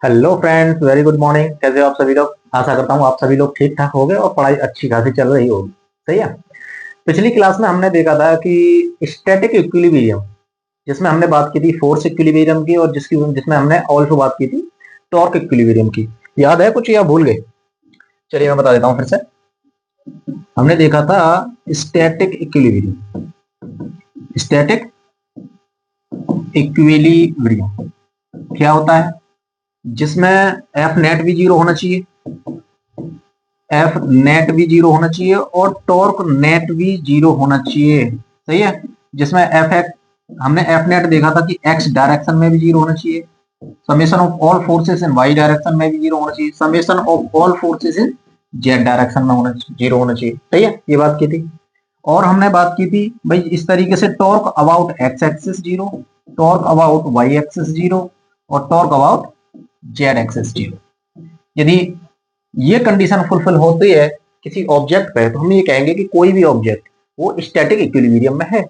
Hello friends, very good morning. कैसे हो आप सभी लोग? आशा करता हूँ आप सभी लोग ठीक ठाक होंगे और पढ़ाई अच्छी खासी चल रही होगी। सही है। पिछली क्लास में हमने देखा था कि स्टैटिक इक्विलिब्रियम, जिसमें हमने बात की थी फोर्स इक्विलिब्रियम की, और जिसमें हमने ऑल्सो बात की थी टॉर्क इक्विलिब्रियम की। याद है कुछ या भूल गए? चलिए मैं बता देता हूँ फिर से। हमने देखा था स्टैटिक इक्विलिब्रियम। स्टैटिक इक्विलिब्रियम क्या होता है? जिसमें एफ नेट भी जीरो होना चाहिए, एफ नेट भी जीरो होना चाहिए और टॉर्क नेट भी जीरो होना चाहिए। सही है। जिसमें एफ एक्स, हमने एफ नेट देखा था कि एक्स डायरेक्शन में भी जीरो होना चाहिए, summation of all forces in y direction में भी जीरो होना चाहिए, summation of all forces in z direction में होना जीरो होना चाहिए। सही है, ये बात की थी। और हमने बात की थी भाई इस तरीके से torque about x axis zero, torque about y axis zero और torque about z axis zero. यदि ये कंडीशन फुलफिल होती है किसी ऑब्जेक्ट पे, तो हम ये कहेंगे कि कोई भी ऑब्जेक्ट वो स्टैटिक इक्विलिब्रियम में है।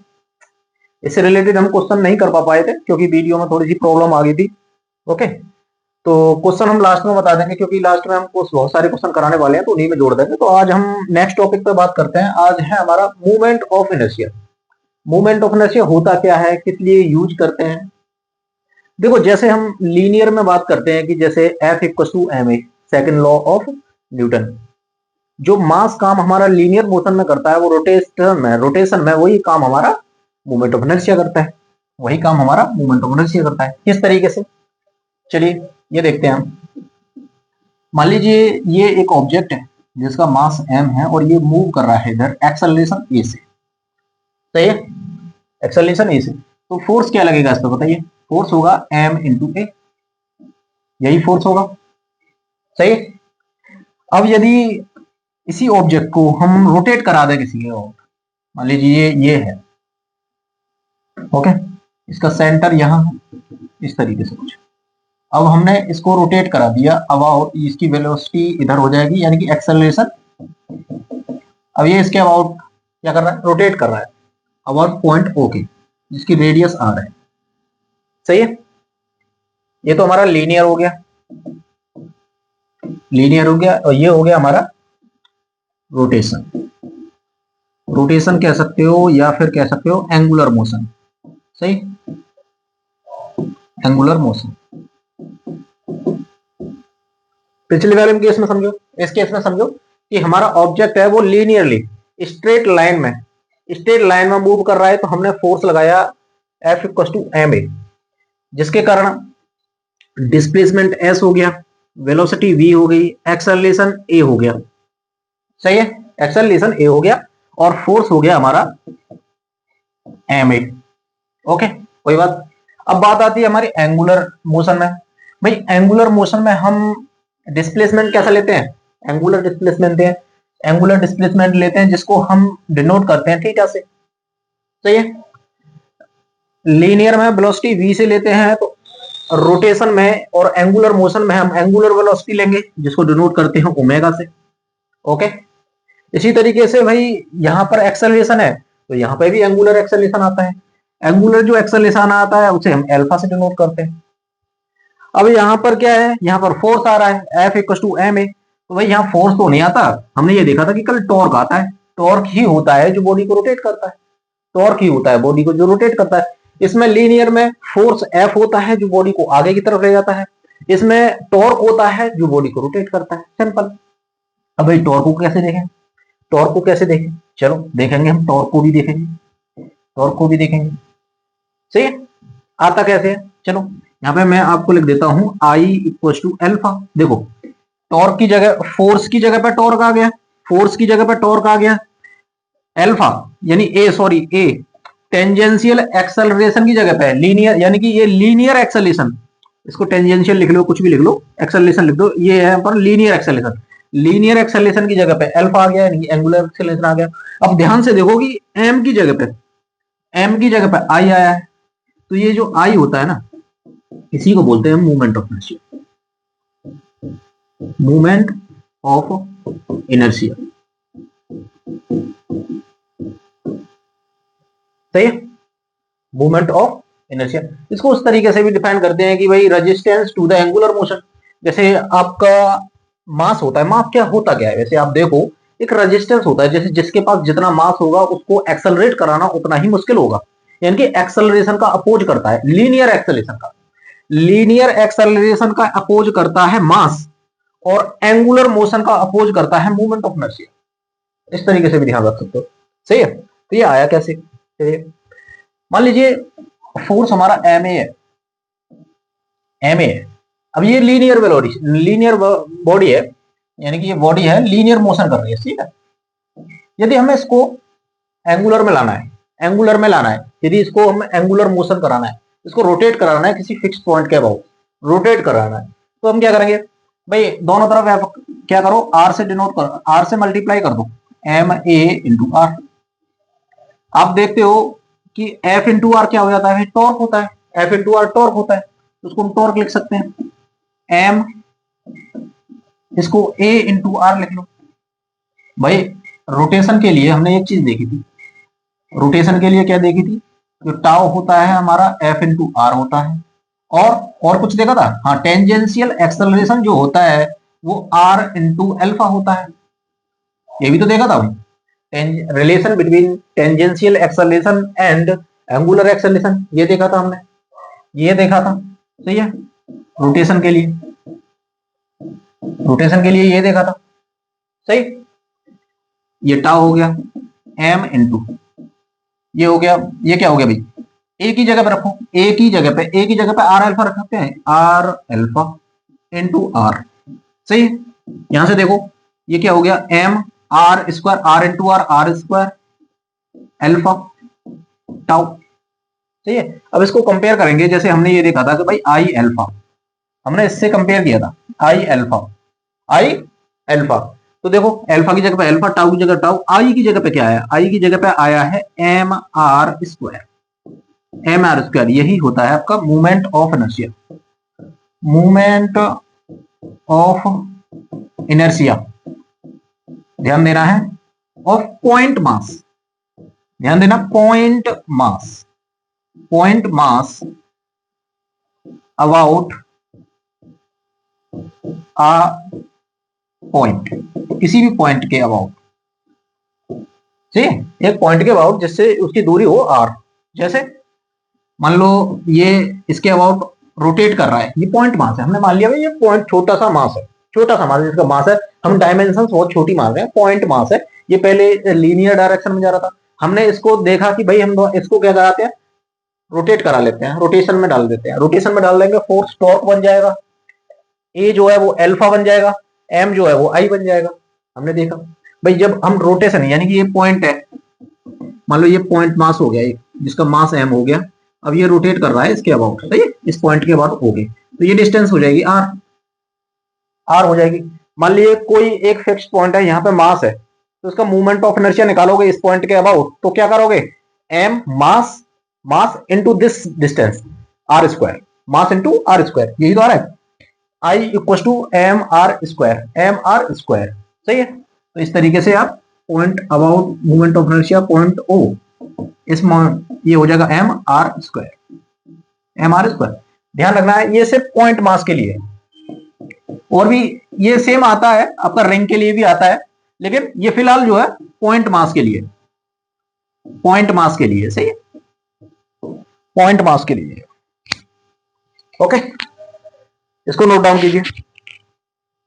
इससे रिलेटेड हम क्वेश्चन नहीं कर पाए थे क्योंकि वीडियो में थोड़ी सी प्रॉब्लम आ गई थी। ओके, तो क्वेश्चन हम लास्ट में बता देंगे क्योंकि लास्ट में हम बहुत सारे क्वेश्चन कराने वाले हैं, तो उन्हीं में जोड़ देंगे। तो आज हम नेक्स्ट टॉपिक पे बात करते हैं। आज है हमारा movement of inertia. Movement of inertia होता क्या है, किस लिए यूज करते हैं? देखो, जैसे हम लीनियर में बात करते हैं कि जैसे f equal to m a, second law of Newton. जो मास काम हमारा लीनियर मोशन में करता है वो रोटेशन में वही काम हमारा मूवमेंट ऑफ इनर्शिया करता है। वही काम हमारा मूवमेंट ऑफ इनर्शिया करता है। किस तरीके से? चलिए ये देखते हैं हम। मान लीजिए ये एक ऑब्जेक्ट है जिसका मास m है और ये मूव कर रहा है इधर एक्सेलरेशन a से। सही है, एक्सेलरेशन a से। तो फोर्स क्या लगेगा इस पर बताइए? फोर्स होगा m इंटू ए, यही फोर्स होगा। सही है। अब यदि इसी ऑब्जेक्ट को हम रोटेट करा दें किसी और, मान लीजिए ये है, ओके, इसका सेंटर यहाँ है, इस तरीके से कुछ। अब हमने इसको रोटेट करा दिया, अब इसकी वेलोसिटी इधर हो जाएगी, यानी कि एक्सेलरेशन। अब ये इसके अबाउट क्या कर रहा है? रोटेट कर रहा है अबाउट पॉइंट ओ के, जिसकी रेडियस आर है। सही है। ये तो हमारा लीनियर हो गया, लीनियर हो गया। और ये हो गया हमारा रोटेशन। रोटेशन कह सकते हो या फिर कह सकते हो एंगुलर मोशन। सही, एंगुलर मोशन। पिछले वाले केस में समझो, इस केस में समझो कि हमारा ऑब्जेक्ट है वो लीनियरली स्ट्रेट लाइन में मूव कर रहा है। तो हमने फोर्स लगाया f equal to m a, जिसके कारण डिस्प्लेसमेंट एस हो गया, वेलोसिटी वी हो गई, एक्सेलरेशन ए हो गया। सही है, एक्सेलरेशन ए हो गया और फोर्स हो गया हमारा एम ए। ओके, कोई बात। अब बात आती है हमारी एंगुलर मोशन में। भाई एंगुलर मोशन में हम डिस्प्लेसमेंट कैसा लेते हैं? एंगुलर डिस्प्लेसमेंट लेते हैं। एंगुलर डिस्प्लेसमेंट लेते हैं जिसको हम डिनोट करते हैं थीटा से। सही है। लीनियर में वेलोसिटी v से लेते हैं, तो रोटेशन में और एंगुलर मोशन में हम एंगुलर वेलोसिटी लेंगे जिसको डिनोट करते हैं ओमेगा से। ओके, इसी तरीके से भाई यहाँ पर एक्सेलरेशन है तो यहाँ पे भी एंगुलर एक्सेलरेशन आता है। एंगुलर जो एक्सेलरेशन आता है उसे हम अल्फा से डिनोट करते हैं। अब यहाँ पर क्या है? यहाँ पर फोर्स आ रहा है f equal to m a. तो भाई यहाँ फोर्स तो नहीं आता, हमने ये देखा था कि कल टॉर्क आता है। टॉर्क ही होता है जो बॉडी को रोटेट करता है। टॉर्क ही होता है बॉडी को जो रोटेट करता है। इसमें लीनियर में फोर्स एफ होता है जो बॉडी को आगे की तरफ ले जाता है। इसमें टॉर्क होता है जो बॉडी को रोटेट करता है। सिंपल। अब भाई टॉर्क को कैसे देखें? टॉर्क को कैसे देखें? चलो देखेंगे, हम टॉर्क को भी देखेंगे, टॉर्क को भी देखेंगे। सही है। आता कैसे है? चलो यहाँ पे मैं आपको लिख देता हूं आई इक्वल टू एल्फा। देखो, टॉर्क की जगह फोर्स की जगह पे टॉर्क आ गया, फोर्स की जगह पे टॉर्क आ गया। एल्फा यानी ए टेंजेंशियल एक्सेलरेशन की जगह पे लीनियर, यानी कि ये लीनियर एक्सेलरेशन, इसको टेंजेंशियल लिख लो, कुछ भी लिख लो, एक्सेलरेशन लिख दो। ये है पर लीनियर एक्सेलरेशन। लीनियर एक्सेलरेशन की जगह पे अल्फा आ गया, यानी एंगुलर एक्सेलरेशन आ गया। अब ध्यान से देखो कि एम की जगह पे आई आया है। तो ये जो आई होता है ना, इसी को बोलते हैं movement of inertia. Movement of inertia. सही है, मूवमेंट ऑफ इनर्शिया। इसको उस तरीके से भी डिफाइन करते हैं कि भाई resistance to the angular motion. जैसे आपका मास होता है, मास क्या होता क्या है वैसे आप देखो, एक रेजिस्टेंस होता है, जैसे जिसके पास जितना मास होगा उसको एक्सेलरेट कराना उतना ही मुश्किल होगा, यानी कि एक्सेलरेशन का अपोज करता है, लीनियर एक्सेलरेशन का, लीनियर एक्सेलरेशन का अपोज करता है मास, और एंगुलर मोशन का अपोज करता है मूवमेंट ऑफ इनर्शिया। इस तरीके से भी ध्यान रख सकते हो, सही है। तो ये आया कैसे, मान लीजिए फोर्स हमारा एम ए है, एम ए है, अब ये लीनियर बॉडी है, यानी कि ये बॉडी है लीनियर मोशन कर रही है, ठीक है। यदि हमें इसको एंगुलर में लाना है, एंगुलर में लाना है, यदि इसको हमें एंगुलर मोशन कराना है, इसको रोटेट कराना है किसी फिक्स पॉइंट के अबाउट, रोटेट कराना है, तो हम क्या करेंगे भाई, दोनों तरफ क्या करो, आर से डिनोट करो, आर से मल्टीप्लाई कर दो, एम ए इंटू आर। आप देखते हो कि एफ इंटू आर क्या हो जाता है, टॉर्क होता है, एफ इंटू आर टॉर्क होता है, तो उसको हम टॉर्क लिख सकते हैं, एम, इसको ए इंटू आर लिख लो। भाई रोटेशन के लिए हमने एक चीज देखी थी, रोटेशन के लिए क्या देखी थी, जो टाउ होता है हमारा एफ इंटू आर होता है, और कुछ देखा था, हाँ टेंजेंशियल एक्सेलरेशन जो होता है वो आर इंटू एल्फा होता है, ये भी तो देखा था भाई, relation between tangential acceleration and angular acceleration, ये देखा था हमने, ये देखा था, सही है। रोटेशन के लिए, रोटेशन के लिए ये देखा था, सही। ये टाउ हो गया एम इंटू, ये हो गया, ये क्या हो गया भाई, एक ही जगह पे रखो, एक ही जगह पे, एक ही जगह पे आर अल्फा रख सकते हैं, आर अल्फा इंटू आर, सही। यहां से देखो ये क्या हो गया, m r square, r into r square alpha tau, सही है। अब इसको कंपेयर करेंगे, जैसे हमने ये देखा था कि भाई आई अल्फा, हमने इससे कंपेयर किया था, आई अल्फा, आई अल्फा, तो देखो अल्फा की जगह पे अल्फा, टाउ की जगह टाउ, आई की जगह पे क्या आया, आई की जगह पे आया है m r square, M r square, यही होता है आपका movement of inertia, movement of inertia, ध्यान देना है, ऑफ पॉइंट मास, ध्यान देना, point mass, point mass about a point, किसी भी पॉइंट के अबाउट, ठीक है, एक पॉइंट के अबाउट जिससे उसकी दूरी हो आर, जैसे मान लो ये इसके अबाउट रोटेट कर रहा है, ये पॉइंट मास है, हमने मान लिया भाई ये पॉइंट छोटा सा मास है, छोटा सा मास जिसका मास है, हम डायमेंशन बहुत छोटी मान रहे हैं, पॉइंट मास है, ये पहले लीनियर डायरेक्शन में जा रहा था, हमने इसको देखा कि भाई हम इसको क्या कराते हैं, रोटेट करा लेते हैं, रोटेशन में डाल देते हैं, रोटेशन में डाल देंगे, फोर्स टॉर्क बन जाएगा, ए जो है वो अल्फा बन जाएगा, एम जो है वो आई बन जाएगा, हमने देखा भाई जब हम रोटेशन, यानी कि ये पॉइंट है, मान लो ये पॉइंट मास हो गया, जिसका मास एम हो गया, अब ये रोटेट कर रहा है इसके अबाउट, सही है, इस पॉइंट के अबाउट हो गई, तो ये डिस्टेंस हो जाएगी आर, आर हो जाएगी। मान लीजिए कोई एक फिक्स पॉइंट है, यहाँ पे मास है, तो इसका मूवमेंट ऑफ इनर्शिया निकालोगे इस पॉइंट के अबाउट, तो क्या करोगे, M mass, mass into this distance r square, mass into r square, यही तो आ रहा है, I equal to M r square, M r square, सही है। तो इस तरीके से आप point about movement of inertia point O, इस ये हो जाएगा M r square, M r square, ध्यान रखना है ये सिर्फ पॉइंट मास के लिए है, और भी ये सेम आता है आपका रिंग के लिए भी आता है, लेकिन ये फिलहाल जो है पॉइंट मास के लिए, पॉइंट मास के लिए, सही है, पॉइंट मास के लिए, ओके। इसको नोट डाउन कीजिए,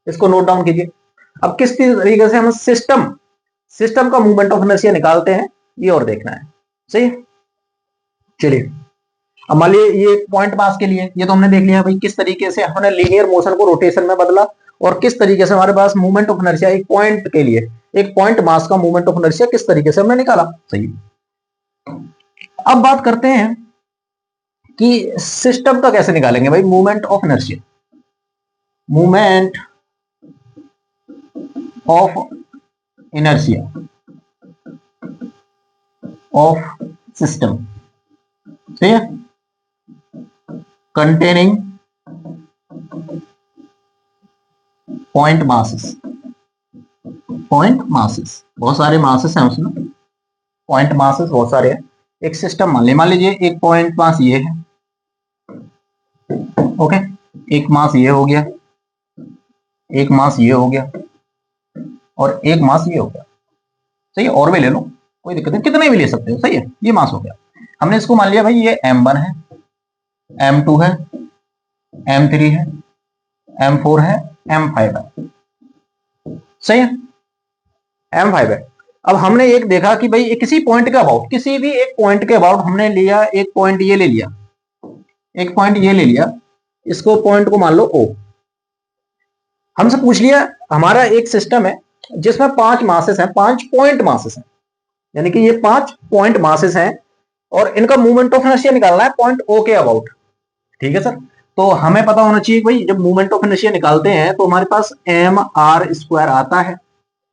इसको नोट डाउन कीजिए। अब किस तरीके से हम सिस्टम का मूवमेंट ऑफ इनर्शिया निकालते हैं ये और देखना है, सही है। चलिए अब मान लीजिए ये पॉइंट मास के लिए, ये तो हमने देख लिया भाई किस तरीके से हमने लीनियर मोशन को रोटेशन में बदला, और किस तरीके से हमारे पास मूवमेंट ऑफ इनर्शिया एक पॉइंट के लिए, एक पॉइंट मास का मूवमेंट ऑफ इनर्शिया किस तरीके से हमने निकाला, सही। अब बात करते हैं कि सिस्टम का कैसे निकालेंगे भाई movement of inertia, movement of inertia of system, ठीक है, containing point masses, point masses, बहुत सारे masses हैं उसमें, point masses बहुत सारे हैं, एक सिस्टम मान लीजिए एक पॉइंट मास ये है, ओके, एक मास ये हो गया, एक मास ये हो गया और एक मास ये हो गया, सही है। और भी ले लो, कोई दिक्कत नहीं, कितने भी ले सकते हो, सही है। ये मास हो गया। हमने इसको मान लिया भाई ये M1 है, M2 है, M3 है, M4 है, M5 है, सही है। M5 है। अब हमने एक देखा कि भाई किसी पॉइंट के अबाउट, किसी भी एक पॉइंट के अबाउट हमने लिया, एक पॉइंट ये ले लिया, एक पॉइंट ये ले लिया, इसको पॉइंट को मान लो O। हमसे पूछ लिया हमारा एक सिस्टम है जिसमें 5 मासेस हैं, 5 पॉइंट मासेस हैं, यानी कि ये 5 पॉइंट मासेस हैं और इनका मूवमेंट ऑफ इनर्शिया निकालना है पॉइंट O के अबाउट, ठीक है सर। तो हमें पता होना चाहिए भाई जब मूवमेंट ऑफ इनर्शिया निकालते हैं तो हमारे पास mr² आता है,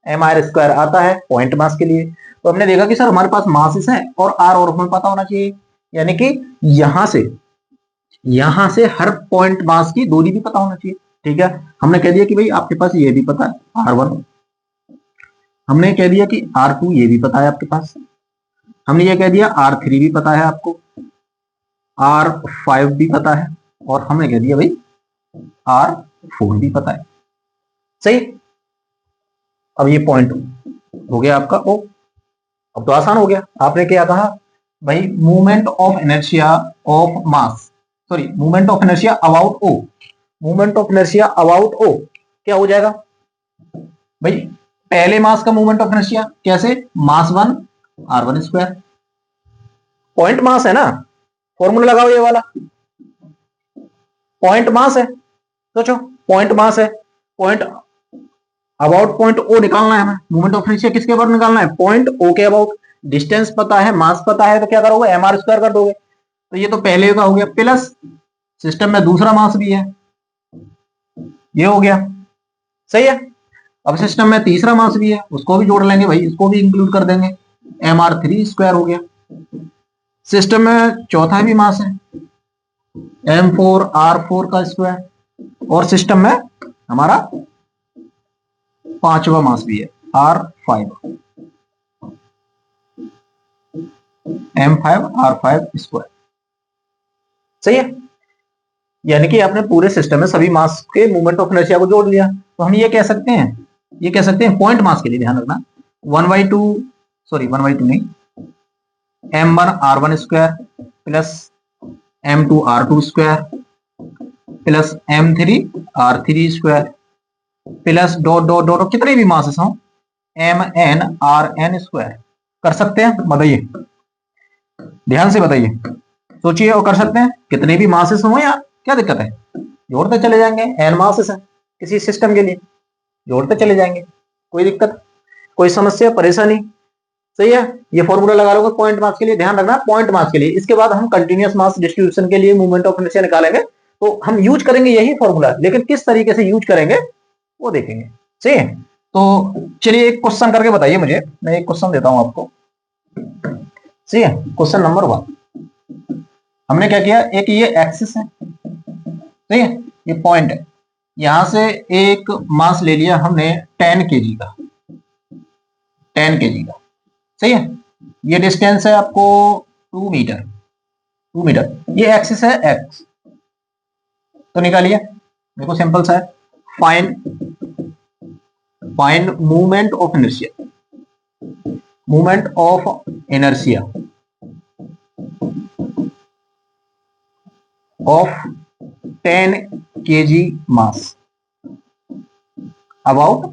mr² आता है पॉइंट मास के लिए। तो हमने देखा कि सर हमारे पास मासेस हैं और r और हमें पता होना चाहिए, यानी कि यहां से हर पॉइंट मास की दूरी भी पता होना चाहिए, ठीक है। हमने कह दिया कि भाई आपके पास ये भी पता है r1, हमने कह दिया कि r2 ये भी पता है आपके पास, हमने ये कह दिया r3 भी पता है आपको, r5 भी पता है और हमने कह दिया भाई r4 भी पता है, सही। अब ये पॉइंट हो गया आपका O। अब तो आसान हो गया, आपने क्या कहा भाई movement of inertia of mass, sorry movement of inertia about O, movement of inertia about O क्या हो जाएगा भाई, पहले मास का मूवमेंट ऑफ इनर्शिया कैसे, मास 1 r1², पॉइंट मास है ना, फॉर्मूला लगाओ ये वाला, पॉइंट मास है, सोचो पॉइंट मास है, पॉइंट अबाउट पॉइंट O निकालना है हमें, मूवमेंट ऑफ इनर्शिया किसके अबाउट निकालना है, पॉइंट O के अबाउट। डिस्टेंस पता है, मास पता है, तो क्या करोगे mr² कर दोगे। तो ये तो पहले का हो गया, प्लस सिस्टम में दूसरा मास भी है, ये हो गया, सही है। अब सिस्टम में तीसरा मास भी है, उसको भी जोड़ लेंगे भाई, इसको भी इंक्लूड कर देंगे, mr3² हो गया। सिस्टम में चौथा भी मास है m4 r4 का स्क्वायर, और सिस्टम में हमारा पांचवा मास भी है r5, m5 r5 स्क्वायर, सही है। यानी कि आपने पूरे सिस्टम में सभी मास के मूवमेंट ऑफ इनर्शिया को जोड़ लिया। तो हम ये कह सकते हैं पॉइंट मास के लिए ध्यान रखना 1/2, सॉरी 1/2 नहीं, m1 r1² plus m2 r2² plus m3 r3² plus dot dot dot कितने भी मासेस हों mn rn²। कर सकते हैं, बताइए, ध्यान से बताइए, सोचिए, और कर सकते हैं कितने भी मासेस हों यार, क्या दिक्कत है, जोड़ते चले जाएंगे, n मासेस है किसी सिस्टम के लिए, जोड़ते चले जाएंगे, कोई दिक्कत, कोई समस्या परेशानी, सही है। ये फॉर्मूला लगा लोगे पॉइंट मास के लिए, ध्यान रखना पॉइंट मास के लिए। इसके बाद हम कंटिन्यूअस मास डिस्ट्रीब्यूशन के लिए मूवमेंट ऑफ इनर्शिया निकालेंगे, तो हम यूज करेंगे यही फॉर्मूला, लेकिन किस तरीके से यूज करेंगे वो देखेंगे, सही है। तो चलिए एक क्वेश्चन करके बताइए मुझे, मैं एक क्वेश्चन देता हूं आपको, सही है। क्वेश्चन नंबर 1, हमने क्या किया, एक ये एक्सिस है, सही है, ये पॉइंट है, यहां से एक मास ले लिया हमने 10 kg का, 10 kg का, सही है। ये डिस्टेंस है आपको 2 मीटर, 2 मीटर, ये एक्सिस है एक्स। तो निकालिए, देखो सिंपल सा है, find movement of inertia, movement of inertia of 10 kg mass about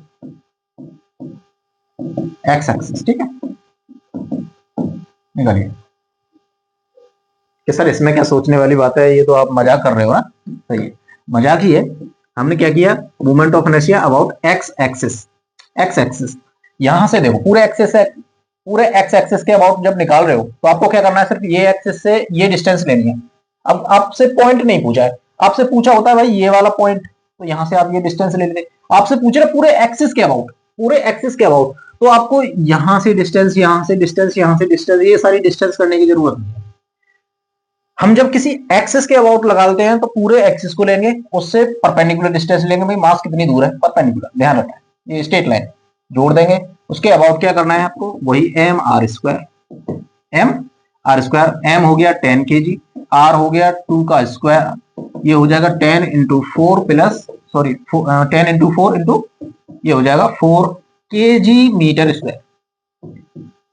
x axis, ठीक है। निकालिए कि सर इसमें क्या सोचने वाली बात है, ये तो आप मजाक कर रहे हो ना, सही है, मजाक ही है। हमने क्या किया, movement of inertia about x axis, x axis, यहां से देखो पूरे एक्सिस है, पूरे एक्स एक्सिस के अबाउट जब निकाल रहे हो तो आपको क्या करना है, सिर्फ ये एक्सिस से ये डिस्टेंस लेनी है। अब आपसे पॉइंट नहीं पूछा है, आपसे पूछा होता है भाई ये वाला पॉइंट, तो यहां से आप ये डिस्टेंस ले लेते, आपसे पूछ रहे पूरे एक्सिस के अबाउट, पूरे एक्सिस के अबाउट, तो आपको यहां से डिस्टेंस, यहां से डिस्टेंस, यहां से डिस्टेंस, ये सारी डिस्टेंस करने की जरूरत नहीं है। हम जब किसी एक्सिस के अबाउट लगाते हैं तो पूरे एक्सिस को लेंगे, उससे परपेंडिकुलर डिस्टेंस लेंगे, भाई मास कितनी दूर है, परपेंडिकुलर, ध्यान रखना है, ये स्ट्रेट लाइन जोड़ देंगे, उसके अबाउट क्या करना है आपको, वही mr², m हो गया 10 kg, r हो गया 2 का स्क्वायर, ये हो जाएगा 10 × 4 प्लस सॉरी 10 इंटू 4 इंटू ये हो जाएगा 4 kg मीटर स्क्वायर।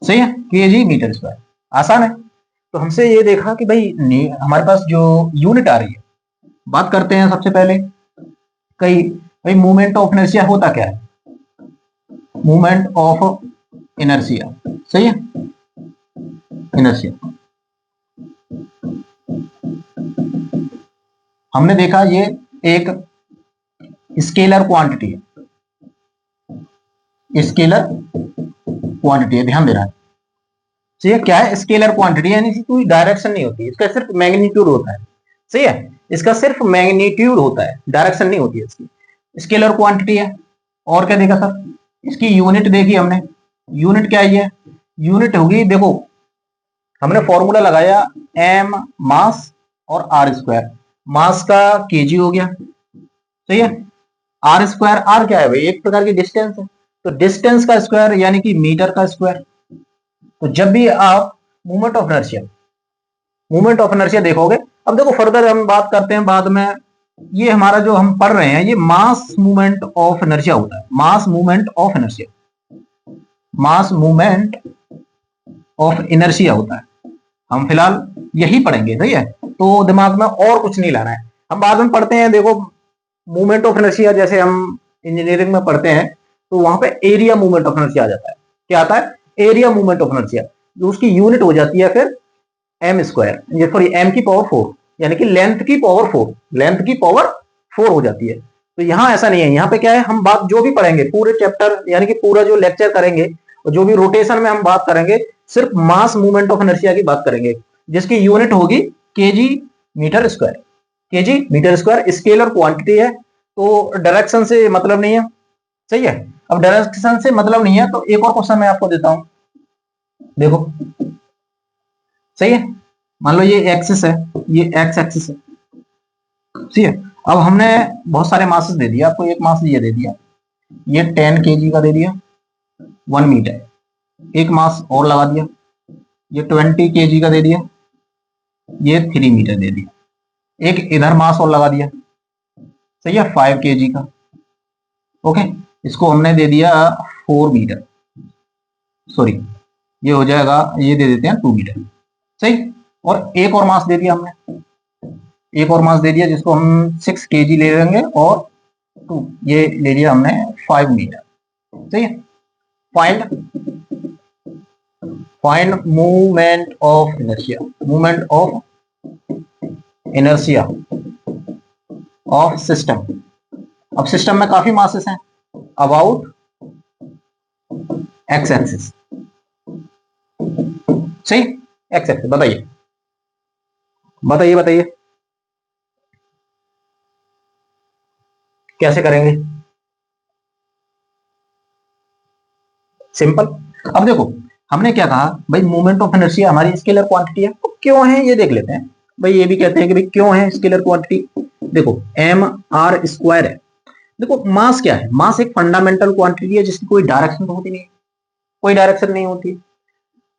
सही है, kg मीटर स्क्वायर, आसान है। तो हमसे ये देखा कि भाई हमारे पास जो यूनिट आ रही है, बात करते हैं सबसे पहले कई भाई मूवमेंट ऑफ इनर्शिया होता क्या है, मूवमेंट ऑफ इनर्शिया, सही है, इनर्शिया हमने देखा ये एक स्केलर क्वांटिटी है, स्केलर क्वांटिटी है, ध्यान देना है। तो ये क्या है, स्केलर क्वांटिटी, यानी इसकी कोई डायरेक्शन नहीं होती, इसका सिर्फ मैग्नीट्यूड होता है, सही है, इसका सिर्फ मैग्नीट्यूड होता है, डायरेक्शन नहीं होती है इसकी, स्केलर क्वांटिटी है। और क्या देखा सर, इसकी यूनिट देखी हमने, यूनिट क्या है, यूनिट होगी, देखो हमने फॉर्मूला लगाया m मास और r स्क्वायर, मास का केजी हो गया, सही है, r स्क्वायर, r क्या है भाई, एक प्रकार की डिस्टेंस है, तो डिस्टेंस का स्क्वायर यानी कि मीटर का स्क्वायर। तो जब भी आप मूवमेंट ऑफ इनर्शिया देखोगे, अब देखो फर्दर हम बात करते हैं बाद में, ये हमारा जो हम पढ़ रहे हैं ये मास मूवमेंट ऑफ इनर्शिया होता है, mass movement of inertia, mass movement of inertia होता है, हम फिलहाल यही पढ़ेंगे, सही है, तो दिमाग में और कुछ नहीं लाना है, हम बाद में पढ़ते हैं। देखो मूवमेंट ऑफ इनर्शिया जैसे हम इंजीनियरिंग में पढ़ते हैं तो वहां पे एरिया मूवमेंट ऑफ इनर्शिया आ जाता है, क्या आता है, एरिया मूवमेंट ऑफ इनर्शिया, जो उसकी यूनिट हो जाती है फिर एम स्क्वायर, सॉरी एम की पावर 4, यानी कि लेंथ की पावर 4, लेंथ की पावर 4 हो जाती है। तो यहाँ ऐसा नहीं है, यहाँ पे क्या है, हम बात जो भी पढ़ेंगे पूरे चैप्टर यानी कि पूरा जो लेक्चर करेंगे और जो भी रोटेशन में हम बात करेंगे सिर्फ मास मूवमेंट ऑफ इनर्शिया की बात करेंगे, जिसकी यूनिट होगी KG metre square, KG metre square, scalar quantity है, तो डायरेक्शन से मतलब नहीं है, सही है। अब डायरेक्शन से मतलब नहीं है तो एक और क्वेश्चन मैं आपको देता हूं, देखो सही है, मान लो ये एक्सिस है, ये एक्स एक्सिस है, ठीक है। अब हमने बहुत सारे मासेस दे दिया आपको, एक मास ये दे दिया, ये 10 kg का दे दिया 1 मीटर, एक मास और लगा दिया, ये 20 kg का दे दिया, ये 3 मीटर दे दिया, एक इधर मास और लगा दिया, सही है, 5 kg का, ओके, इसको हमने दे दिया 4 मीटर, सॉरी ये हो जाएगा, ये दे देते हैं 2 मीटर, सही। और एक और मास दे दिया हमने, एक और मास दे दिया जिसको हम 6 kg ले लेंगे, और 2 ये ले लिया हमने 5 मीटर, सही है। Find movement of inertia, movement of inertia of system. अब सिस्टम में काफी मासेस हैं, अबाउट एक्स एक्सिस, सही, एक्स एक्सिस, बताइए बताइए बताइए कैसे करेंगे, सिंपल। अब देखो हमने क्या कहा भाई, मूवमेंट ऑफ इनर्शिया हमारी स्केलर क्वांटिटी है, तो क्यों है ये देख लेते हैं भाई, ये भी कहते हैं कि भाई क्यों है स्केलर क्वांटिटी, देखो एम आर स्क्वायर है, देखो मास क्या है, मास एक फंडामेंटल क्वांटिटी है जिसकी कोई डायरेक्शन तो होती नहीं, कोई डायरेक्शन नहीं होती।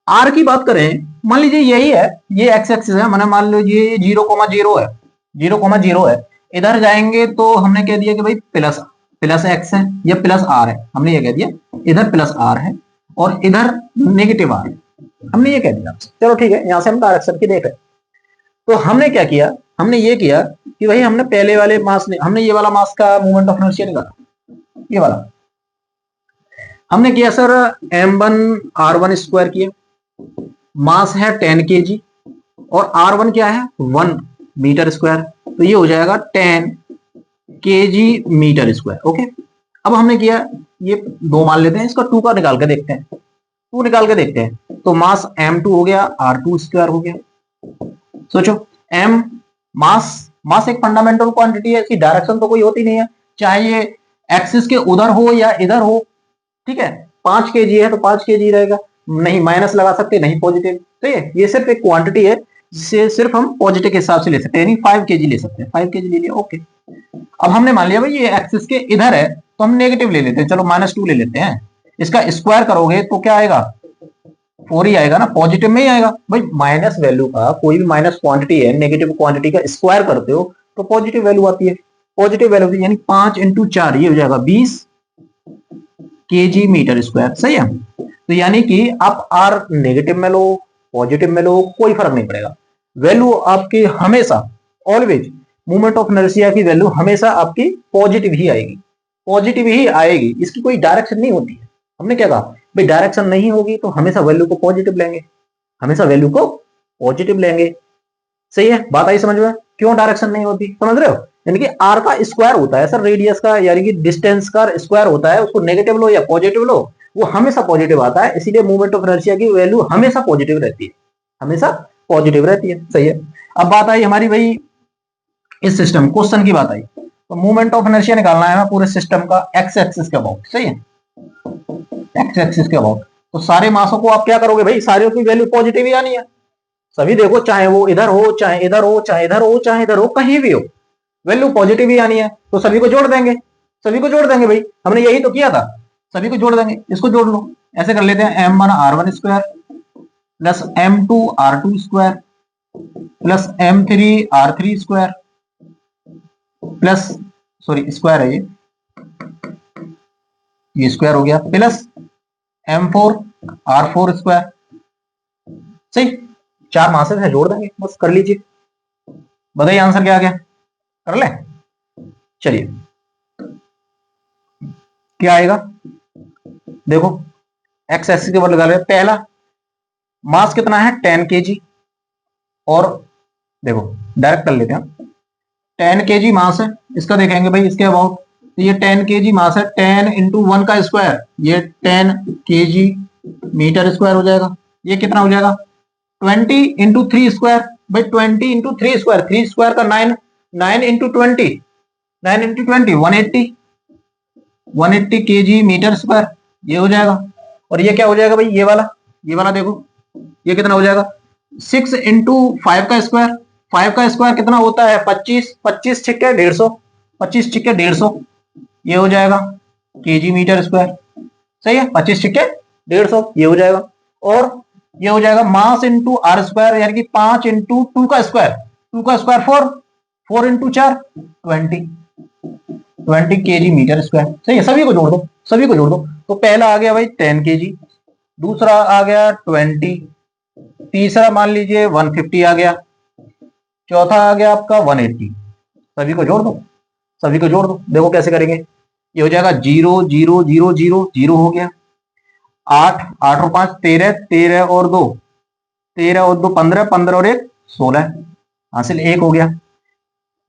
आर की बात करें, मान लीजिए यही है, ये एक्स एक्सिस है, मैंने मान लीजिए 0,0 है, 0,0 है, इधर जाएंगे तो हमने कह दिया कि भाई प्लस प्लस एक्स है या प्लस आर है, हमने ये कह दिया, इधर प्लस आर है और इधर नेगेटिव आर है, हमने ये कह दिया, चलो ठीक है, यहां से हम डायरेक्शन की देख रहे। तो हमने क्या किया, हमने ये किया कि भाई हमने पहले वाले मास ने, हमने ये वाला मास का मूवमेंट ऑफ इनर्शिया निकाला, ये वाला हमने किया सर m1r1 स्क्वायर किया, मास है 10 kg और r1 क्या है 1 मीटर स्क्वायर, तो ये हो जाएगा 10 kg मीटर स्क्वायर, ओके। अब हमने किया, ये 2 मान लेते हैं, इसका 2 का निकाल के देखते हैं, 2 निकाल के देखते हैं, तो मास m2 हो गया, r2 स्क्वायर हो गया। सोचो m मास एक फंडामेंटल क्वांटिटी है, इसकी डायरेक्शन तो कोई होती नहीं है, चाहे ये एक्सिस के उधर हो या इधर हो, ठीक है, 5 kg है तो 5 kg रहेगा, नहीं माइनस लगा सकते, नहीं पॉजिटिव, ठीक है, ये सिर्फ एक क्वांटिटी है जिसे सिर्फ हम पॉजिटिव के हिसाब से ले सकते हैं, यानी 5 kg ले सकते हैं, 5 kg ले लिया, ओके। अब हमने मान लिया भाई ये एक्सिस के इधर है तो हम नेगेटिव ले लेते हैं, चलो -2 ले लेते हैं, इसका स्क्वायर करोगे तो क्या आएगा 4 ही आएगा ना, पॉजिटिव में ही आएगा भाई, माइनस वैल्यू का कोई भी माइनस क्वांटिटी है, नेगेटिव क्वांटिटी का स्क्वायर करते हो तो पॉजिटिव वैल्यू आती है, पॉजिटिव वैल्यू यानी 5 इंटू 4 ये हो जाएगा 20 केजी मीटर स्क्वायर। सही है। तो यानी कि आप आर नेगेटिव में लो पॉजिटिव में लो कोई फर्क नहीं पड़ेगा, वैल्यू आपकी हमेशा ऑलवेज मूवमेंट ऑफ इनर्शिया की वैल्यू हमेशा आपकी पॉजिटिव ही आएगी, पॉजिटिव ही आएगी, इसकी कोई डायरेक्शन नहीं होती है। हमने क्या कहा भाई डायरेक्शन नहीं होगी तो हमेशा वैल्यू को पॉजिटिव लेंगे, हमेशा वैल्यू को पॉजिटिव लेंगे। सही है, बात आई समझ में? क्यों डायरेक्शन नहीं होती समझ रहे हो? यानी कि आर का स्क्वायर होता है सर, रेडियस का यानी कि डिस्टेंस का स्क्वायर होता है, उसको नेगेटिव लो या पॉजिटिव लो वो हमेशा पॉजिटिव आता है, इसीलिए मूवमेंट ऑफ इनर्शिया की वैल्यू हमेशा पॉजिटिव रहती है, हमेशा पॉजिटिव रहती है। सही है। अब बात आई हमारी भाई इस सिस्टम क्वेश्चन की बात आई, तो मूवमेंट ऑफ इनर्शिया निकालना है पूरे सिस्टम का एक्स एक्सिस के अबाउट। सही है, एक्स एक्सिस के अबाउट। तो सारे मासों को आप क्या करोगे भाई, सारे की वैल्यू पॉजिटिव ही आनी है सभी। देखो चाहे वो इधर हो चाहे इधर हो चाहे इधर हो चाहे इधर हो कहीं भी हो वैल्यू पॉजिटिव ही आनी है, तो सभी को जोड़ देंगे, सभी को जोड़ देंगे भाई, हमने यही तो किया था, सभी को जोड़ देंगे। इसको जोड़ लो, ऐसे कर लेते हैं m1 r1 square plus m2 r2 square plus m3 r3 square plus sorry square है ये स्क्वायर हो गया प्लस m4 r4 स्क्वायर। सही, चार मासेस है जोड़ देंगे बस, कर लीजिए, बताइए आंसर क्या आ गया, कर ले। चलिए क्या आएगा देखो, एक्स एक्सिस के ऊपर लगा ले, पहला मास कितना है 10 केजी, और देखो डायरेक्ट कर लेते हैं 10 केजी मास है इसका, देखेंगे भाई इसके अबाउट, तो ये 10 केजी मास है, 10 इंटू 1 का स्क्वायर ये 10 केजी मीटर स्क्वायर हो जाएगा। ये कितना हो जाएगा 20 इंटू 3 स्क्वायर, भाई 20 इंटू 3 स्क्वायर, 3 स्क्वायर का 9, 9 into 20, 9 into 20 180, 180 KG metre square ये हो जाएगा। और ये क्या हो जाएगा भाई, ये वाला देखो ये कितना हो जाएगा 6 इंटू 5 का स्क्वायर, 5 का स्क्वायर कितना होता है 25, 25 छिक्के 150, 25 छिक्के 150 ये हो जाएगा केजी मीटर स्क्वायर। सही है, 25 छिक्के 150 ये हो जाएगा। और ये हो जाएगा मास इंटू आर स्क्वायर यानी कि 5 इंटू 2 का स्क्वायर, 2 का square 4, 4 into 4 20, 20 KG metre square. सही है, सभी को जोड़ दो, सभी को जोड़ दो। तो पहला आ गया भाई 10 केजी, दूसरा आ गया 20, तीसरा मान लीजिए 150 आ गया, चौथा आ गया आपका 180। सभी को जोड़ दो, सभी को जोड़ दो, देखो कैसे करेंगे। ये हो जाएगा 0 0 0 0 0 हो गया, 8 8 और 5 13, 13 और 2 13 और 2 15, 15 और 1 16 हासिल 1 हो गया,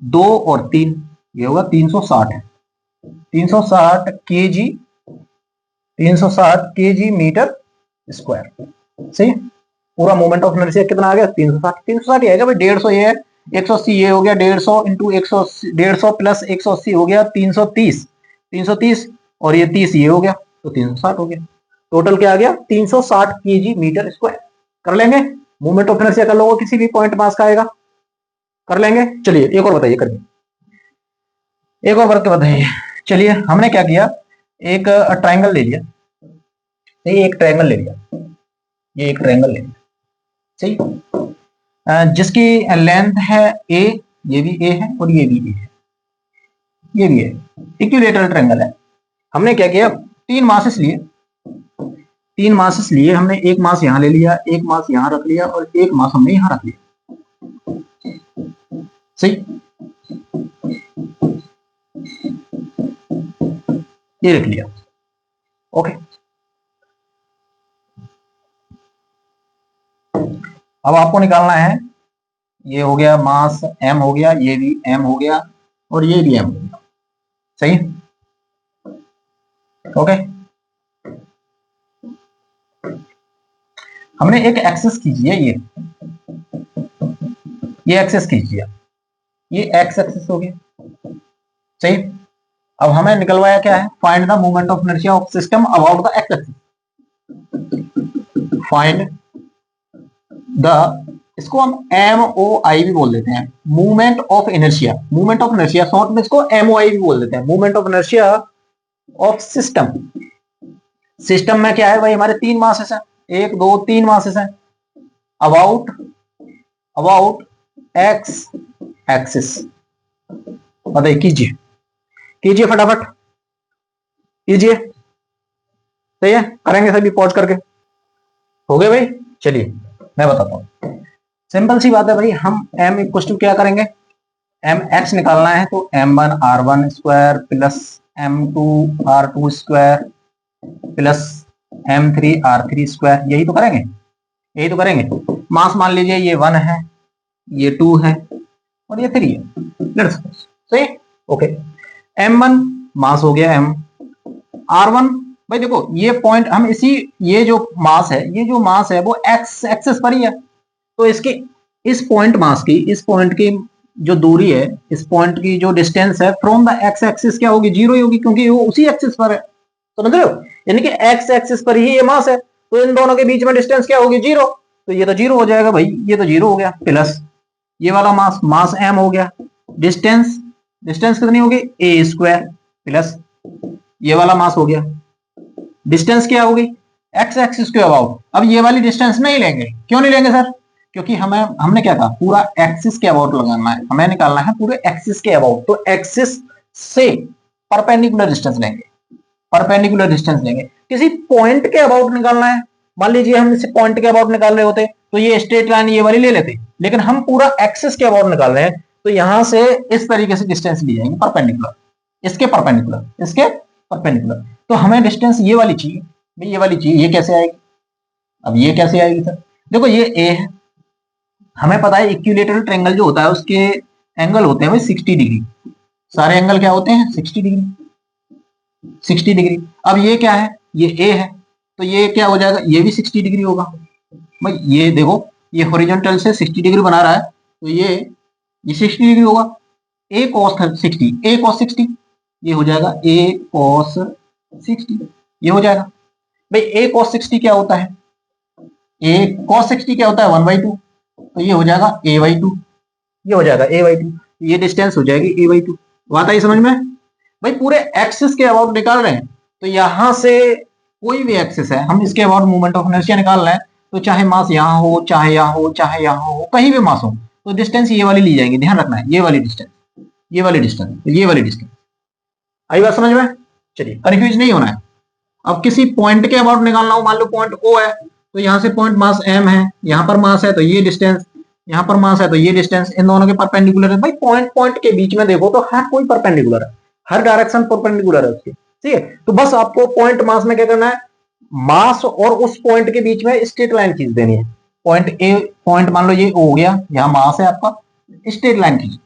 2 और 3 ये होगा 360, 360 केजी, 360 केजी मीटर स्क्वायर। सही, पूरा मोमेंट ऑफ इनर्शिया कितना आ गया 360, 360 ही आएगा भाई, 150 ये है, 180 ये हो गया, 150 इंटू 150 प्लस 180 हो गया 330, 330 और ये 30 ये हो गया तो 360 हो गया। टोटल क्या आ गया 360 केजी मीटर स्क्वायर। कर लेंगे, मूवमेंट ऑफ इनर्शिया कर लो, किसी भी पॉइंट मास का आएगा, कर लेंगे। चलिए एक और बताइए, करिए एक और करके बताइए। चलिए हमने क्या किया, एक ट्राइंगल ले लिया, ये एक ट्राइंगल ले लिया, ये एक ट्राइंगल ले लिया। सही, जिसकी लेंथ है ए, ये भी ए है और ये भी ए है, ये भी है, इक्विलेटरल ट्रायंगल है। हमने क्या किया, तीन मासेस लिए, तीन मासेस लिए हमने, एक मास यहां ले लिया, एक मास यहां रख लिया और एक मास हमने यहां रख लिया। सही, ये रख लिया। ओके, अब आपको निकालना है, ये हो गया मास m हो गया, ये भी m हो गया और ये भी m हो गया। सही, ओके। हमने एक एक्सेस कीजिए, ये एक्सेस कीजिए, ये एक्स एक्सेस हो गया। सही, अब हमें निकलवाया क्या है, find the movement of inertia of system about the x axis. Find the, इसको हम MOI भी बोल देते हैं, movement of inertia, movement of inertia short में इसको MOI भी बोल देते हैं, movement of inertia of system. System में क्या है भाई, हमारे तीन मासेस हैं, एक दो तीन मासेस हैं, अबाउट एक्स एक्सिस। बताइए, कीजिए कीजिए फटाफट, कीजिए। सही है, करेंगे सभी पॉज करके। हो गए भाई? चलिए मैं बताता हूं। सिंपल सी बात है भाई, हम m इक्वल टू क्या करेंगे, एम एक्स निकालना है तो m1 r1 square plus m2 r2 square plus m3 r3 square, यही तो करेंगे, यही तो करेंगे। मास मान लीजिए ये 1 है, ये 2 है और ये 3 है। सही, ओके। m1 मास हो गया m, r1 भाई देखो ये पॉइंट हम इसी, ये जो मास है, ये जो मास है वो एक्स एक्सिस पर ही है, तो इसके इस पॉइंट मास की, इस पॉइंट की जो दूरी है, इस पॉइंट की जो डिस्टेंस है फ्रॉम द एक्स एक्सिस क्या होगी, जीरो ही होगी, क्योंकि वो उसी एक्सिस पर है। समझ रहे हो? यानी कि एक्स एक्सिस पर ही ये मास है, तो इन दोनों के बीच में डिस्टेंस क्या होगी, जीरो। तो ये तो जीरो हो जाएगा भाई, ये तो जीरो हो गया, प्लस ये वाला मास, मास एम हो गया, डिस्टेंस, डिस्टेंस कितनी होगी, ए स्क्वायर, प्लस ये वाला मास हो गया, डिस्टेंस क्या होगी, एक्स एक्सिस के अबाउट। अब ये वाली डिस्टेंस नहीं लेंगे, क्यों नहीं लेंगे सर? क्योंकि हमें, हमने क्या कहा, पूरा एक्सिस के अबाउट लगाना है, हमें निकालना है पूरे एक्सिस के अबाउट, तो एक्सिस से परपेंडिकुलर डिस्टेंस लेंगे, परपेंडिकुलर डिस्टेंस लेंगे। किसी पॉइंट के अबाउट निकालना है, मान लीजिए हम इसे पॉइंट के अबाउट निकाल रहे होते तो ये स्ट्रेट लाइन ये वाली ले लेते, लेकिन हम पूरा एक्सिस के अबाउट निकाल रहे हैं, तो यहां से इस तरीके से डिस्टेंस ली जाएंगे परपेंडिकुलर, इसके परपेंडिकुलर, इसके परपेंडिकुलर। तो हमें डिस्टेंस ये वाली चाहिए भाई, ये वाली चाहिए, ये कैसे आएगी? अब ये कैसे आएगी सर? देखो ये ए है, हमें पता है इक्विलेटरल ट्रायंगल जो होता है उसके एंगल होते हैं भाई 60 डिग्री, सारे एंगल क्या होते हैं, 60 डिग्री, 60 डिग्री। अब ये क्या है, ये ए है, तो ये क्या हो जाएगा, ये भी 60 डिग्री होगा भाई। ये देखो, ये हॉरिजॉन्टल से 60 डिग्री बना रहा है, तो ये 60 डिग्री होगा। ए कॉस 60, ए कॉस 60, ये हो जाएगा ए कॉस 60, ये हो जाएगा भाई। ए कॉस 60 क्या होता है, ए कॉस 60 क्या होता है, 1/2, तो ये हो जाएगा a/2, ये हो जाएगा a/2, ये डिस्टेंस हो जाएगी a/2। बात आई समझ में भाई? पूरे एक्सिस के अबाउट निकाल रहे हैं, तो यहां से कोई भी एक्सिस है, हम इसके अबाउट मूवमेंट ऑफ इनर्शिया निकाल रहे हैं, तो चाहे मास यहाँ हो, चाहे यहाँ हो, चाहे यहाँ हो, कहीं भी मास हो, तो डिस्टेंस ये वाली ली जाएंगी, ध्यान रखना है, ये वाली डिस्टेंस, ये वाली डिस्टेंस, ये वाली डिस्टेंस। आई बात समझ में? चलिए, कंफ्यूज नहीं होना है। अब किसी पॉइंट के अबाउट निकालना हो, मान लो पॉइंट ओ है, तो यहाँ से पॉइंट मास एम है, यहाँ पर मास है तो ये डिस्टेंस, यहाँ पर मास है तो ये डिस्टेंस, इन दोनों के परपेंडिकुलर है भाई। पॉइंट पॉइंट के बीच में देखो तो हर कोई परपेंडिकुलर है, हर डायरेक्शन परपेंडिकुलर है उसकी, ठीक है। तो बस आपको पॉइंट मास में क्या करना है, मास और उस पॉइंट के बीच में स्ट्रेट लाइन खींच देनी है। पॉइंट ए, पॉइंट मान लो ये ओ हो गया, यहाँ मास है आपका, स्ट्रेट लाइन खींच,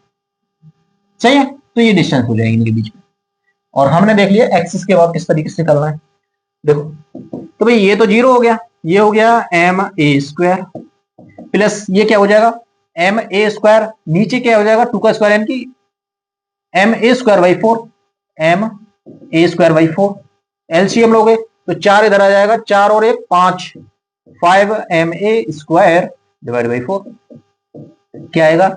सही है, तो ये डिस्टेंस हो जाएगी इनके बीच में। और हमने देख लिया एक्सिस के बाद किस तरीके से करना है। देखो तो भाई ये तो जीरो हो गया, ये हो गया एम ए स्क्वायर, प्लस ये क्या हो जाएगा, एम ए स्क्वायर, नीचे क्या हो जाएगा, 2 का स्क्वायर, यानी कि m a square by 4, m a square by 4, LCM लोगे तो 4 इधर आ जाएगा, 4 और 1 5, 5 m a square divide by 4, क्या आएगा,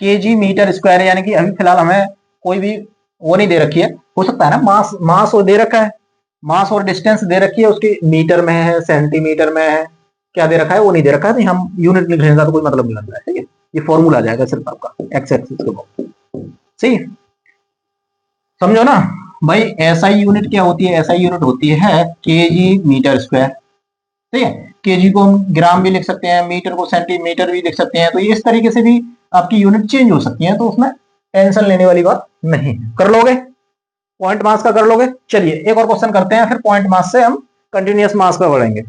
केजी मीटर स्क्वायर। यानी कि अभी फिलहाल हमें कोई भी वो नहीं दे रखी है, हो सकता है ना मास, मास वो दे रखा है, मास और डिस्टेंस दे रखी है, उसकी मीटर में है, सेंटीमीटर में है, क्या दे रखा है वो नहीं दे रखा है, तो हम यूनिट लिख लेंगे तो कोई मतलब नहीं लगता है, ठीक है। ये फॉर्मूला आ जाएगा सिर्फ आपका एक्स एक्सिस के ऊपर, सही है, समझो ना भाई। एसआई यूनिट क्या होती है, एसआई यूनिट होती है केजी मीटर स्क्वायर, ठीक है। केजी को हम ग्राम भी लिख सकते हैं, मीटर को सेंटीमीटर भी लिख सकते हैं, तो ये इस तरीके से भी आपकी यूनिट चेंज हो सकती है, तो उसमें टेंशन लेने वाली बात नहीं। कर लोगे, पॉइंट मास का कर लोगे। चलिए एक और क्वेश्चन करते हैं, फिर पॉइंट मास से हम कंटिन्यूअस मास पर बढ़ेंगे,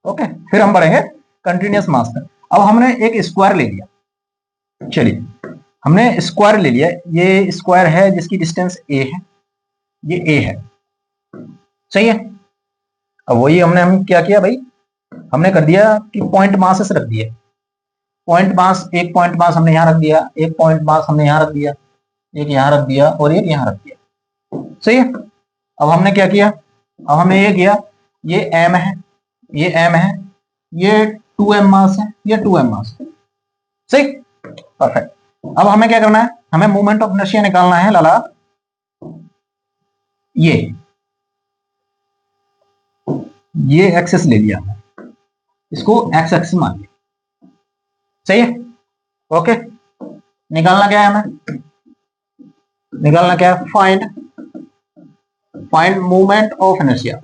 ओके, फिर हम बढ़ेंगे कंटिन्यूअस मास पर। अब हमने एक स्क्वायर ले लिया, चलिए हमने स्क्वायर ले लिया, ये स्क्वायर है जिसकी डिस्टेंस ए है, ये ए है, सही है। अब वही हम क्या किया भाई, हमने कर दिया कि पॉइंट मास से रख दिया, पॉइंट मास, एक पॉइंट मास हमने यहां रख दिया, एक पॉइंट मास हमने यहां रख दिया, एक यहां रख दिया और एक यहां रख दिया, सही है। अब हमने क्या किया, अब हमने ये किया, ये एम है, ये एम है, ये 2m मास है, ये 2m मास है, सही, परफेक्ट। अब हमें क्या करना है, हमें मोमेंट ऑफ इनर्शिया निकालना है लाला, ये एक्सेस ले लिया, इसको एक्स एक्सिस मान लिया, सही है, ओके। निकालना क्या है हमें, निकालना क्या है, find movement of inertia,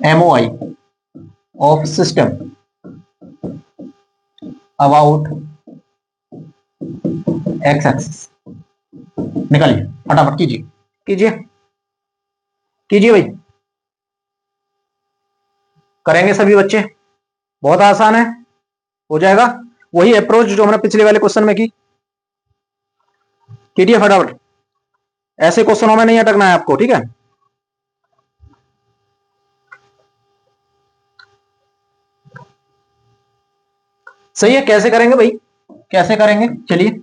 MOI of system about x axis. निकालिए फटाफट, कीजिए कीजिए कीजिए भाई, करेंगे सभी बच्चे, बहुत आसान है, हो जाएगा। वही अप्रोच जो हमने पिछले वाले क्वेश्चन में की, कीजिए फटाफट, ऐसे क्वेश्चनों में नहीं अटकना है आपको, ठीक है। सही है, कैसे करेंगे भाई, कैसे करेंगे, चलिए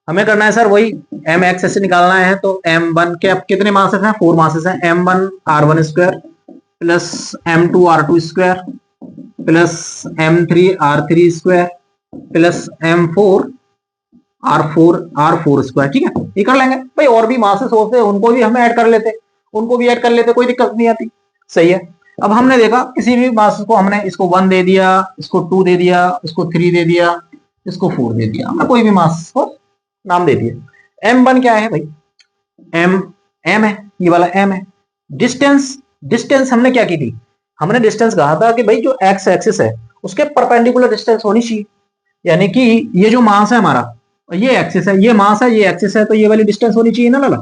हमें करना है सर वही एम एक्स से निकालना है। तो M1 के अब कितने मासेस हैं, 4 मासेस हैं, M1 R1 square plus M2 R2 square plus M3 R3 square plus M4 R4 square, ठीक है, ये कर लेंगे भाई। और भी मासेस होते हैं, उनको भी हम ऐड कर लेते, उनको भी ऐड कर लेते, कोई दिक्कत नहीं आती। सही है, अब हमने देखा किसी भी मास को हमने इसको 1 दे दिया, इसको 2 दे दिया, इसको 3 दे दिया, इसको 4 दे दिया, हमने कोई भी मास को नाम दे दिया। M1 क्या है भाई, एम है, ये वाला M है। डिस्टेंस, डिस्टेंस हमने क्या की थी, हमने डिस्टेंस कहा था कि भाई जो एक्स एक्सिस है उसके परपेंडिकुलर डिस्टेंस होनी चाहिए, यानी कि ये जो मास है हमारा, ये एक्सिस है, ये मास है, ये एक्सिस है, तो ये वाली डिस्टेंस होनी चाहिए ना लाला,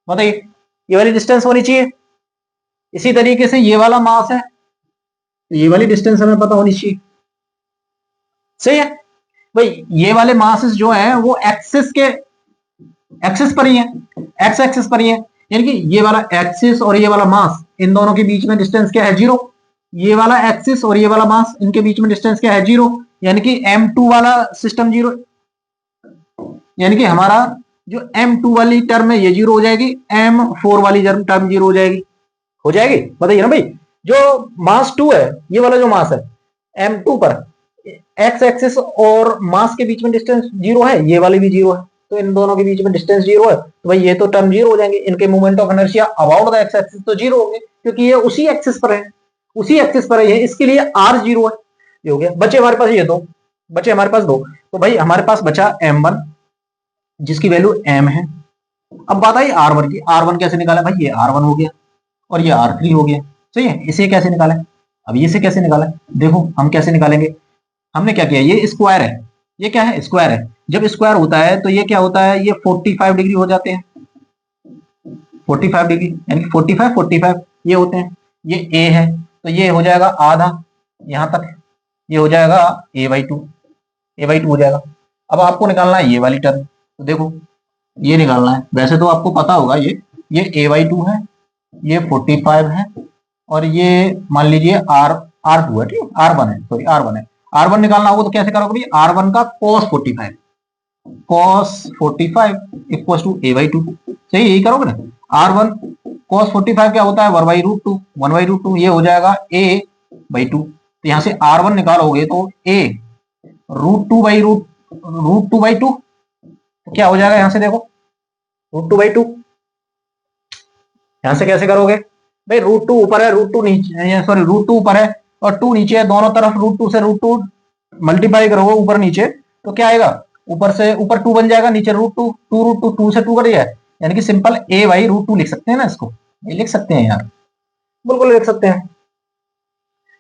बताइए, ये वाली डिस्टेंस होनी चाहिए। इसी तरीके से ये वाला मास है, ये वाली डिस्टेंस हमें पता होनी चाहिए। सही है भाई, ये वाले मासेस जो है वो एक्सिस के एक्सिस पर ही है, एक्स एक्सिस पर ही है, यानी कि ये वाला एक्सिस और ये वाला मास, इन दोनों के बीच में डिस्टेंस क्या है, 0। ये वाला एक्सिस और ये वाला मास, इनके बीच में डिस्टेंस क्या है, 0, यानी कि M2 वाला सिस्टम 0, यानी कि हमारा जो M2 वाली टर्म है ये 0 हो जाएगी, M4 वाली टर्म 0 हो जाएगी, बताइए ना भाई। जो मास 2 है, ये वाला जो मास है M2 पर, एक्स एक्सिस और मास के बीच में डिस्टेंस 0 है, ये वाली भी 0 है, तो इन दोनों के बीच में डिस्टेंस 0 है, तो भाई ये तो टर्म 0 हो जाएंगे, इनके moment of inertia about the x axis तो 0 होंगे, क्योंकि ये उसी एक्सिस पर है, उसी एक्सिस पर है, इसके लिए R 0 है। ये हो गया, बचे हमारे पास ये दो, बचे हमारे पास दो, तो भाई हमारे पास बचा M1 जिसकी वैल्यू M है। अब बात आई R1 की, R1 कैसे निकाला भाई, ये R1 हो गया और ये R3 हो गया। सही है, इसे कैसे निकाला, अब इसे कैसे निकाला, देखो हम कैसे निकालेंगे। हमने क्या किया, ये स्क्वायर है, ये क्या है, स्क्वायर है, जब स्क्वायर होता है तो ये क्या होता है, ये 45 डिग्री हो जाते हैं, 45 डिग्री, यानी 45 ये होते हैं। ये ए है तो ये हो जाएगा आधा, यहां तक ये हो जाएगा a/2, a/2 हो जाएगा। अब आपको निकालना है ये वाली टर्म, तो देखो ये निकालना है, वैसे तो आपको पता होगा ये a/2 है, ये 45 है, और ये मान लीजिए R2 है, ठीक है, R1 है, सॉरी R1 है। R1 निकालना होगा तो कैसे करोगे, R1 का cos 45 इक्वल टू a/2, सही, यही करोगे ना। R1 cos 45 क्या होता है, 1/√2, ये हो जाएगा a/2, तो यहां से R1 निकालोगे तो a √2/2, तो क्या हो जाएगा, यहां से देखो √2/2, यहां से कैसे करोगे भाई, √2 ऊपर है, √2 नीचे, सॉरी √2 ऊपर है और 2 नीचे है, दोनों तरफ √2 से √2 मल्टीप्लाई करोगे ऊपर नीचे, तो क्या आएगा, ऊपर से ऊपर 2 बन जाएगा, नीचे √2, 2 से 2 कट गया, यानी कि सिंपल a/√2 लिख सकते हैं ना इसको, ये लिख सकते हैं यार, बिल्कुल लिख सकते हैं,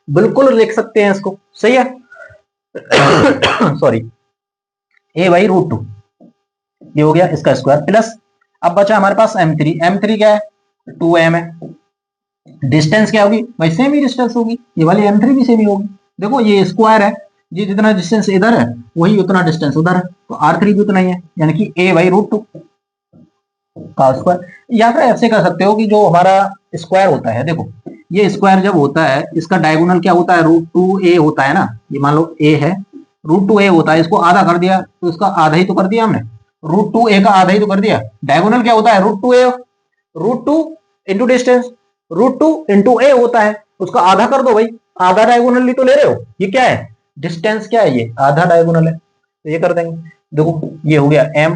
बिल्कुल लिख सकते हैं इसको, सही है। सॉरी, a/√2 ये हो गया इसका स्क्वायर, प्लस अब बचा हमारे पास M3 क्या है, 2m है। डिस्टेंस क्या होगी भाई, सेम ही डिस्टेंस होगी, ये वाली M3 भी सेम ही होगी, देखो ये स्क्वायर है, ये जितना डिस्टेंस इधर है वही उतना डिस्टेंस उधर है, तो R3 भी उतना ही है, यानी कि a/√2 का स्क्वायर। या फिर ऐसे कर सकते हो कि जो हमारा स्क्वायर होता है, देखो ये स्क्वायर जब होता है इसका डायगोनल क्या होता है, √2a होता है ना, ये मान लो a है, √2a होता है, इसको आधा कर दिया तो इसका आधा ही तो कर दिया हमने, √2a का आधा ही तो कर दिया। डायगोनल क्या होता है, √2 इंटू डिस्टेंस, √2 इंटू a होता है, उसका आधा कर दो भाई, आधा डायगोनल तो ले रहे हो, ये क्या है, डिस्टेंस क्या है, ये आधा डायगोनल है, तो ये कर देंगे। देखो ये हो गया m,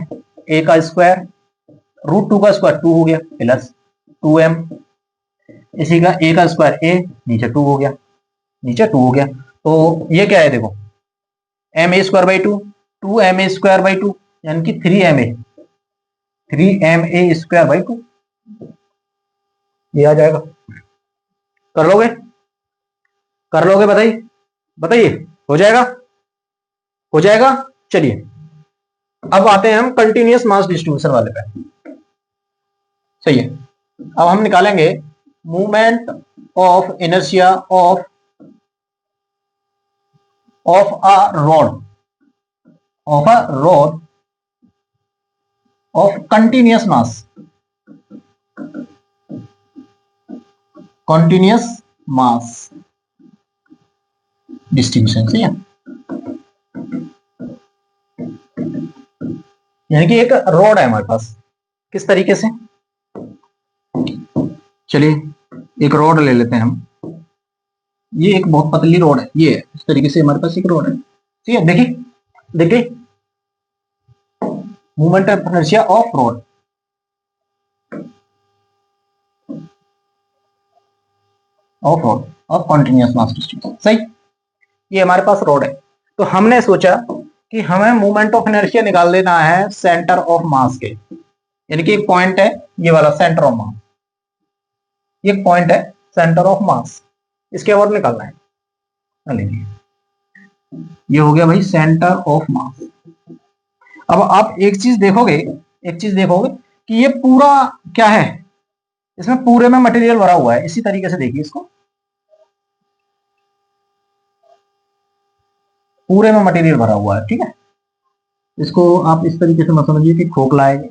a का स्क्वायर, √2 का स्क्वायर 2 हो गया, प्लस 2m, इसी का a का स्क्वायर a, नीचे 2 हो गया, नीचे 2 हो गया, तो ये क्या है, देखो ma² 2, 2ma² 2, यानी कि 3 ma स्क्वायर बाई 2, ये आ जाएगा। कर लोगे, कर लोगे, बताइए बताइए, हो जाएगा, हो जाएगा। चलिए अब आते हैं हम कंटिन्यूअस मास डिस्ट्रीब्यूशन वाले पे। सही है, अब हम निकालेंगे movement of inertia of a rod, of a rod of continuous mass, continuous mass distribution. सही है, यानी कि एक रॉड है हमारे पास, किस तरीके से, चलिए एक रॉड ले लेते हैं हम, ये एक बहुत पतली रॉड है, ये इस तरीके से हमारे पास एक रॉड है। ठीक है, देखिए देखिए, movement of inertia of rod, of continuous mass distribution. सही, ये हमारे पास रॉड है। तो हमने सोचा कि हमें मूवमेंट ऑफ इनर्शिया निकाल देना है सेंटर ऑफ मास के, यानी कि एक पॉइंट है ये वाला सेंटर ऑफ मास, ये पॉइंट है सेंटर ऑफ मास, इसके और निकालना है। लीजिए ये हो गया भाई सेंटर ऑफ मास। अब आप एक चीज देखोगे, एक चीज देखोगे कि ये पूरा क्या है, इसमें पूरे में मटेरियल भरा हुआ है। इसी तरीके से देखिए इसको, पूरे में मटेरियल भरा हुआ है। ठीक है, इसको आप इस तरीके से मत समझिए कि खोखला है,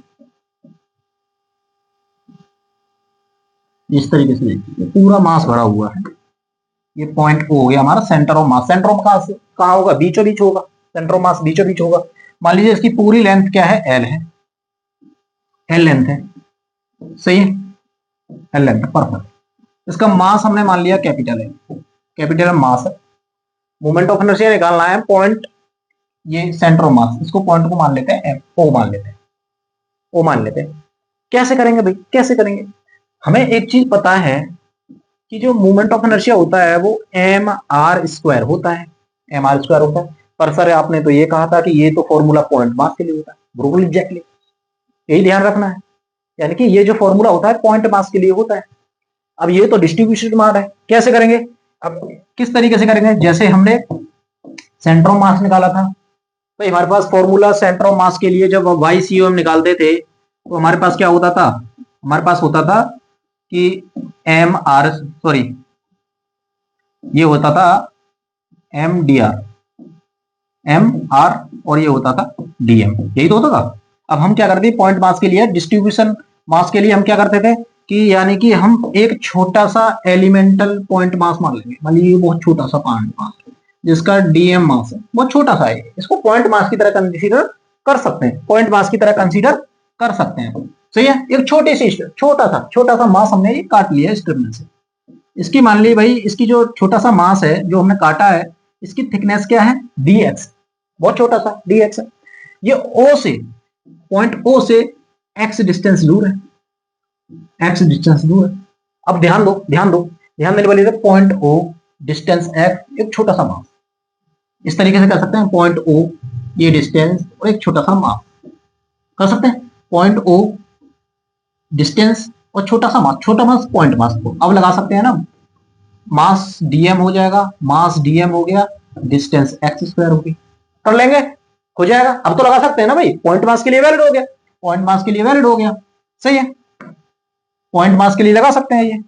इस तरीके से देखिए पूरा मास भरा हुआ है। ये पॉइंट ओ हो गया हमारा centre of mass. Centre of mass कहाँ होगा, बीचों बीच होगा, सेंटर ऑफ मास बीचों बीच होगा। मान लीजिए इसकी पूरी लेंथ क्या है, एल है, एल लेंथ है। सही है, एल लेंथ, परफेक्ट। इसका मास हमने मान लिया कैपिटल है, कैपिटल मास है। मोमेंट ऑफ इनर्शिया निकालना है पॉइंट, ये सेंटर ऑफ मास, इसको पॉइंट को मान लेते हैं ओ मान लेते हैं, ओ मान लेते हैं। कैसे करेंगे भाई, कैसे करेंगे, हमें एक चीज पता है कि जो मोमेंट ऑफ इनर्शिया होता है वो एम आर स्क्वायर होता है, एम आर स्क्वायर होता है। पर सर आपने तो ये कहा था कि ये तो फॉर्मूला पॉइंट मास के लिए होता है, बिल्कुल एग्जैक्टली, यही ध्यान रखना है। यानी कि ये जो फॉर्मूला होता है पॉइंट मास के लिए होता है। अब ये तो डिस्ट्रीब्यूशन मास है, कैसे करेंगे, अब किस तरीके से करेंगे, जैसे हमने सेंटर ऑफ मास निकाला था, तो हमारे पास फॉर्मूला सेंटर ऑफ मास के लिए जब वाई सी हम निकालते थे तो हमारे पास क्या होता था, हमारे पास होता था कि एम आर, सॉरी ये होता था m d r, m r, और ये होता था डीएम, यही तो होता था। अब हम क्या करते हैं पॉइंट मास के लिए, डिस्ट्रीब्यूशन मास के लिए हम क्या करते थे कि यानी कि हम एक छोटा सा एलिमेंटल पॉइंट मास मान लेंगे, मान लीजिए बहुत छोटा सा पॉइंट मास जिसका डीएम मास है, बहुत छोटा सा है, इसको पॉइंट मास की तरह कंसीडर कर सकते हैं, पॉइंट मास की तरह कंसीडर कर सकते हैं। सही है, एक छोटे से छोटा सा मास हमने ये काट लिया इस टर्मिनल से। इसकी मान ली भाई, इसकी जो छोटा सा मास है जो हमने काटा है, इसकी थिकनेस क्या है, dx, बहुत छोटा सा dx है। ये ओ से, पॉइंट ओ से x डिस्टेंस दूर है, x डिस्टेंस दूर है। अब ध्यान दो, ध्यान दो, ध्यान देने वाली पॉइंट ओ डिस्टेंस x, एक छोटा सा मास, इस तरीके से कर सकते हैं पॉइंट ओ, ये डिस्टेंस और एक छोटा सा मास, कर सकते हैं पॉइंट ओ डिस्टेंस और छोटा सा मास, छोटा मास पॉइंट मास को अब लगा सकते हैं ना, मास डीएम हो जाएगा, मास डीएम हो गया, डिस्टेंस एक्स स्क्वायर होगी, कर लेंगे, हो जाएगा। अब तो लगा सकते हैं ना भाई, पॉइंट मास के लिए वैलिड हो गया, पॉइंट मास के लिए वैलिड हो गया। सही है, पॉइंट मास के लिए लगा सकते हैं, ये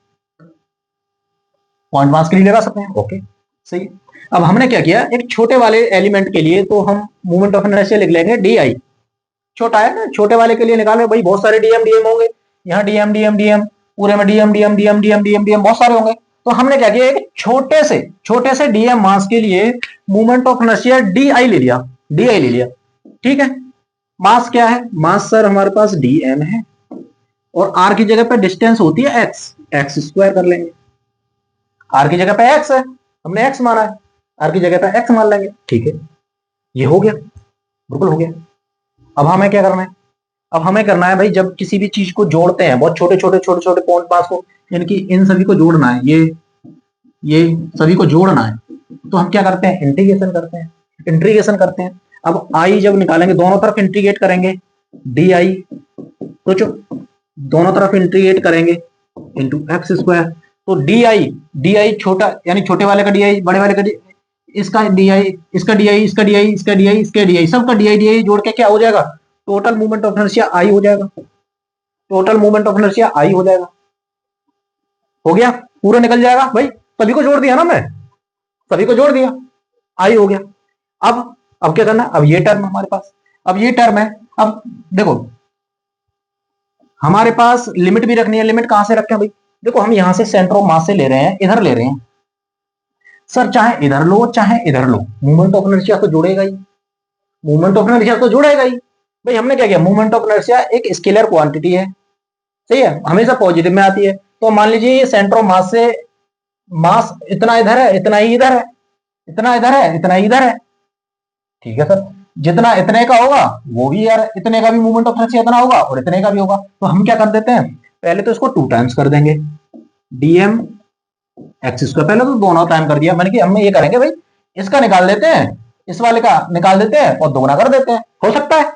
पॉइंट मास के लिए लगा सकते हैं, ओके सही। अब हमने क्या किया, एक छोटे वाले एलिमेंट के लिए तो हम मूवमेंट ऑफ इनर्शिया लिख लेंगे डी आई, छोटा है ना, छोटे वाले के लिए निकाले भाई, बहुत सारे डीएम डीएम होंगे, यहाँ डीएम डीएम डीएम, पूरे में DM DM DM DM DM DM बहुत सारे होंगे। तो हमने क्या किया, एक छोटे से डीएम मास के लिए movement of inertia D I ले लिया, डी आई ले लिया। ठीक है, मास क्या है, मास सर हमारे पास डीएम है, और आर की जगह पे डिस्टेंस होती है एक्स, एक्स स्क्वायर कर लेंगे, आर की जगह पे एक्स है, हमने एक्स माना है, आर की जगह पे एक्स मान लेंगे। ठीक है, ये हो गया, बिल्कुल हो गया। अब हमें क्या करना है, अब हमें करना है भाई, जब किसी भी चीज को जोड़ते हैं, बहुत छोटे छोटे पॉइंट पास को, यानी कि इन सभी को जोड़ना है, ये सभी को जोड़ना है, तो हम क्या करते हैं, इंटीग्रेशन करते हैं, इंटीग्रेशन करते हैं। अब आई जब निकालेंगे दोनों तरफ इंटीग्रेट करेंगे, डी आई, सोचो दोनों तरफ इंटीग्रेट करेंगे इंटू एक्स स्क्वायर, तो डी आई छोटा यानी छोटे वाले का डी आई, बड़े वाले का इसका डी आई, इसका डी आई, इसका डी आई, इसका डी आई, इसका डी आई, सबका डी आई जोड़ के क्या हो जाएगा, total movement of inertia I हो जाएगा, total movement of inertia I हो जाएगा। हो गया, पूरा निकल जाएगा भाई, सभी को जोड़ दिया ना मैं, सभी को जोड़ दिया, आई हो गया। अब क्या करना, अब ये टर्म हमारे पास, अब ये टर्म है, अब देखो हमारे पास लिमिट भी रखनी है, लिमिट कहां से रखें भाई, देखो हम यहां से सेंटर ऑफ मास से ले रहे हैं, इधर ले रहे हैं सर, चाहे इधर लो चाहे इधर लो, मूवमेंट ऑफ इनर्शिया तो जुड़ेगा ही, मूवमेंट ऑफ इनर्शिया तो जुड़ेगा ही भाई। हमने क्या किया, मूवमेंट ऑफ इनर्शिया एक स्केलर क्वांटिटी है, सही है, हमेशा पॉजिटिव में आती है। तो मान लीजिए ये सेंटर ऑफ मास से मास इतना इधर है, इतना ही इधर है, इतना इधर है, इतना ही इधर है, ठीक है सर, जितना इतने का होगा वो भी यार इतने का भी मूवमेंट ऑफ इनर्शिया इतना होगा और इतने का भी होगा। तो हम क्या कर देते हैं, पहले तो इसको 2 टाइम्स कर देंगे, डीएम एक्स स्क्वायर, पहले तो दोनों टाइम कर दिया मैंने कि हम ये करेंगे भाई, इसका निकाल देते हैं, इस वाले का निकाल देते हैं और दोगुना कर देते हैं, हो सकता है,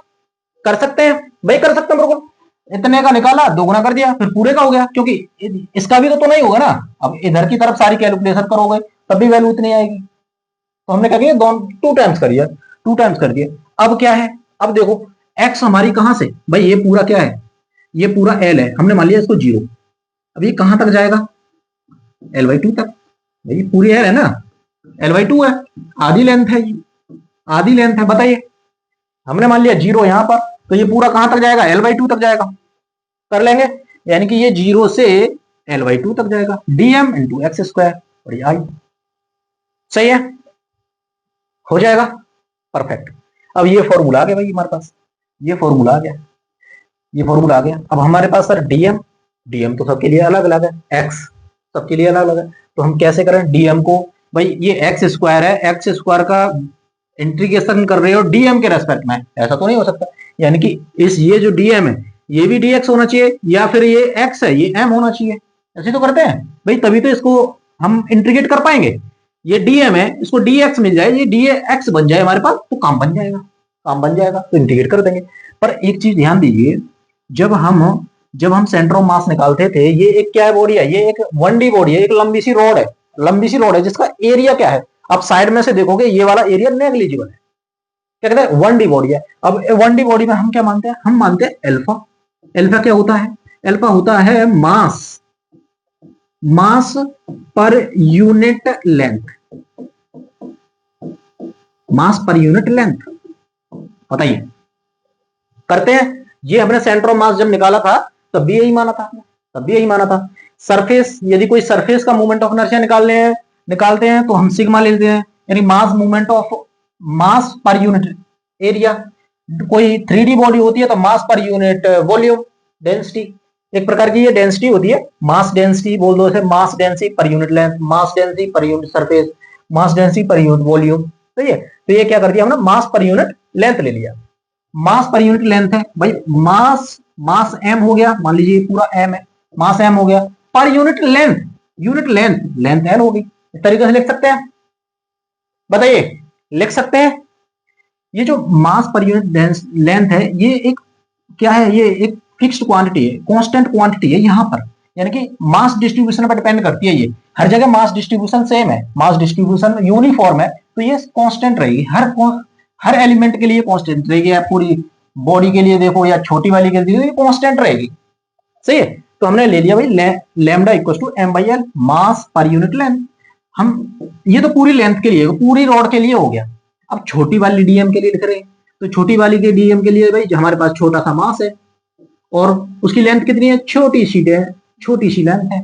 कर सकते हैं भाई, कर सकते हैं, बिल्कुल, इतने का निकाला दोगुना कर दिया, फिर पूरे का हो गया, क्योंकि इसका भी तो नहीं होगा ना, अब इधर की तरफ सारी कैलकुलेशन करोगे तब भी वैल्यू इतनी आएगी। तो हमने क्या किया, 2 टाइम्स कर दिया, 2 टाइम्स कर दिया। अब क्या है, अब देखो एक्स हमारी कहां से भाई, ये पूरा क्या है, ये पूरा एल है, हमने मान लिया इसको 0, अब ये कहां तक जाएगा, L/2 तक, भाई पूरी एल है ना, L/2 है, आधी लेंथ है, आधी लेंथ है, बताइए हमने मान लिया 0 यहां पर, तो ये पूरा कहां तक जाएगा, L/2 तक जाएगा, कर लेंगे, यानी कि ये 0 से L/2 तक जाएगा, dm इंटू एक्स स्क्वायर और ये आई, सही है, हो जाएगा, परफेक्ट। अब ये फॉर्मूला आ गया भाई हमारे पास, ये फॉर्मूला आ गया, ये फॉर्मूला आ गया। अब हमारे पास सर डीएम तो सबके लिए अलग अलग है, एक्स सबके लिए अलग अलग है, तो हम कैसे करें डीएम को, भाई ये एक्स स्क्वायर है, एक्स स्क्वायर का इंटीग्रेशन कर रहे हो डीएम के रेस्पेक्ट में, ऐसा तो नहीं हो सकता, यानी कि इस ये जो डीएम है ये भी डीएक्स होना चाहिए, या फिर ये एक्स है ये एम होना चाहिए, ऐसे तो करते हैं भाई, तभी तो इसको हम इंटीग्रेट कर पाएंगे। ये डीएम है, इसको डीएक्स मिल जाए, ये डीएक्स बन जाए हमारे पास, तो काम बन जाएगा, काम बन जाएगा, तो इंटीग्रेट कर देंगे। पर एक चीज ध्यान दीजिए, जब हम सेंटर ऑफ मास निकालते थे, ये एक क्या है बॉडी है, ये एक 1D बॉडी है, एक लंबी सी रोड है, लंबी सी रोड है, जिसका एरिया क्या है, आप साइड में से देखोगे ये वाला एरिया नेग्लिजिबल है, क्या कहते हैं 1D बॉडी है। अब 1D बॉडी में हम क्या मानते हैं, हम मानते हैं अल्फा, अल्फा क्या होता है, अल्फा होता है मास पर यूनिट लेंथ, मास पर यूनिट लेंथ, बताइए करते हैं, ये हमने सेंटर ऑफ मास जब निकाला था तब भी यही माना था, तब भी यही माना था। सरफेस, यदि कोई सरफेस का मूवमेंट ऑफ इनर्शिया निकालते हैं तो हम सिग्मा लेते हैं, यानी mass movement of mass per unit area. कोई 3D बॉडी होती है तो मास पर यूनिट वॉल्यूम डेंसिटी, एक प्रकार की ये डेंसिटी होती है, मास डेंसिटी बोल दो, मास डेंसिटी पर unit length, mass density per unit surface, mass density per unit volume, सही है। तो ये क्या कर दिया हमने, मास पर यूनिट लेंथ ले लिया, मास पर यूनिट लेंथ है भाई, मास एम हो गया, मान लीजिए पूरा एम है, मास एम हो गया, पर यूनिट लेंथ एल होगी, इस तरीके से लिख सकते हैं, बताइए लिख सकते हैं। ये जो मास पर यूनिट लेंथ है, ये एक क्या है, ये एक फिक्स्ड क्वांटिटी है, कांस्टेंट क्वांटिटी है यहाँ पर, यानी कि मास डिस्ट्रीब्यूशन पर डिपेंड करती है, ये हर जगह मास डिस्ट्रीब्यूशन सेम है, मास डिस्ट्रीब्यूशन यूनिफॉर्म है, तो ये कांस्टेंट रहेगी, हर एलिमेंट के लिए कांस्टेंट रहेगी, या पूरी बॉडी के लिए देखो या छोटी वाली के लिए कांस्टेंट रहेगी, सही है। तो हमने ले लिया भाई lambda equal to m by l, mass per unit length. हम ये तो पूरी लेंथ के लिए, पूरी रॉड के लिए हो गया। अब छोटी वाली डीएम के लिए लिख रहे हैं, तो छोटी वाली के डीएम के लिए भाई हमारे पास छोटा सा मास है और उसकी लेंथ कितनी है, छोटी सी लेंथ है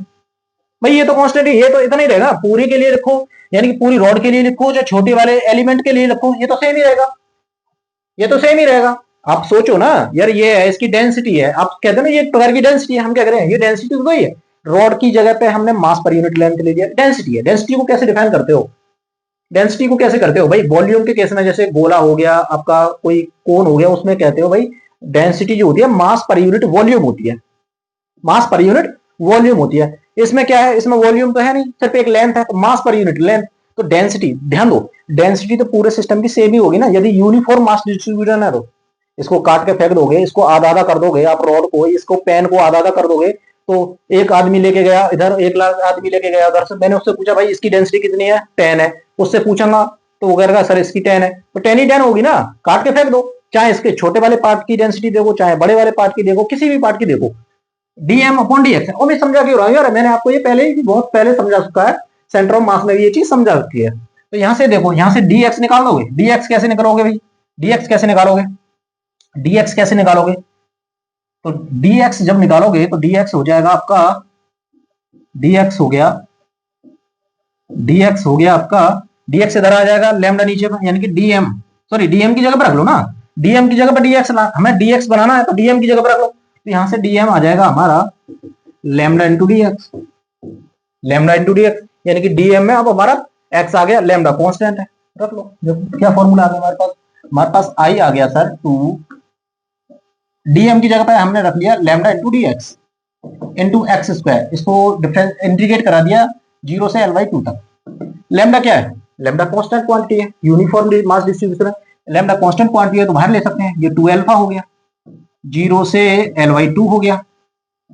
भाई, ये तो कांस्टेंट है, ये तो इतना ही रहेगा, पूरी के लिए लिखो यानी कि पूरी रॉड के लिए लिखो, जो छोटे वाले एलिमेंट के लिए लिखो, ये तो सेम ही रहेगा, ये तो सेम ही रहेगा। आप सोचो ना यार, ये है इसकी डेंसिटी है, आप कहते हैं ना ये एक प्रकार की डेंसिटी है, हम क्या करें, ये डेंसिटी तो वही है, रॉड की जगह पे हमने मास पर यूनिट लेंथ ले लिया, डेंसिटी है। डेंसिटी को कैसे डिफाइन करते हो, डेंसिटी को कैसे करते हो भाई, वॉल्यूम के केस में जैसे गोला हो गया आपका, कोई कोन हो गया, उसमें कहते हो भाई डेंसिटी जो होती है मास पर यूनिट वॉल्यूम होती है, मास पर यूनिट वॉल्यूम होती है। इसमें क्या है, इसमें वॉल्यूम तो है नहीं, सिर्फ एक लेंथ है, तो मास पर यूनिट लेंथ, तो डेंसिटी ध्यान दो, डेंसिटी तो पूरे सिस्टम की सेम ही होगी ना। यदि यूनिफॉर्म मास डिस्ट्रीब्यूशन है तो इसको काट के फेंक दोगे, इसको आधा आधा कर दोगे आप, रॉड को, इसको पेन को आधा आधा कर दोगे, तो एक आदमी लेके गया इधर, एक आदमी लेके गया उधर से, मैंने उससे पूछा भाई इसकी डेंसिटी कितनी है, 10 है, उससे पूछूंगा तो वो कहेगा सर इसकी 10 है, तो 10 ही 10 होगी ना, काट के फेंक दो। चाहे इसके छोटे वाले पार्ट की डेंसिटी देखो, चाहे बड़े वाले पार्ट की देखो, किसी भी पार्ट की देखो, डीएम अपॉन डीएक्स है। और मैं समझा क्यों रहा हूँ यार, मैंने आपको ये पहले ही बहुत पहले समझा चुका है, सेंटर ऑफ मास में भी ये चीज समझा चुकी है। तो यहां से देखो, यहां से डीएक्स निकाल दोगे, डीएक्स कैसे निकालोगे भाई, डीएक्स कैसे निकालोगे, डीएक्स कैसे निकालोगे, तो डीएक्स जब निकालोगे तो डीएक्स हो जाएगा आपका, डीएक्स हो गया, डीएक्स हो गया आपका, डीएक्स इधर आ जाएगा लैम्डा नीचे पर, यानी कि डीएम, सॉरी डीएम की जगह पर रख लो ना, डीएम की जगह पर डीएक्स, हमें डीएक्स बनाना है तो डीएम की जगह पर रख लो, तो यहां से डीएम आ जाएगा हमारा lambda into dx, lambda into dx, यानी कि डीएम में अब हमारा एक्स आ गया, लैम्डा कांस्टेंट है, रख लो। क्या फॉर्मूला आ गया हमारे पास आई आ गया सर 2, डीएम की जगह पे हमने रख लिया lambda into dx into x square, इसको डिफरेंस इंटीग्रेट करा दिया 0 से L/2 तक। लैम्डा क्या है, लैम्डा कांस्टेंट क्वांटिटी है, यूनिफॉर्म मास डिस्ट्रीब्यूशन है, लैम्डा कांस्टेंट क्वांटिटी है तो बाहर ले सकते हैं, ये 2 अल्फा हो गया, 0 से L/2 हो गया,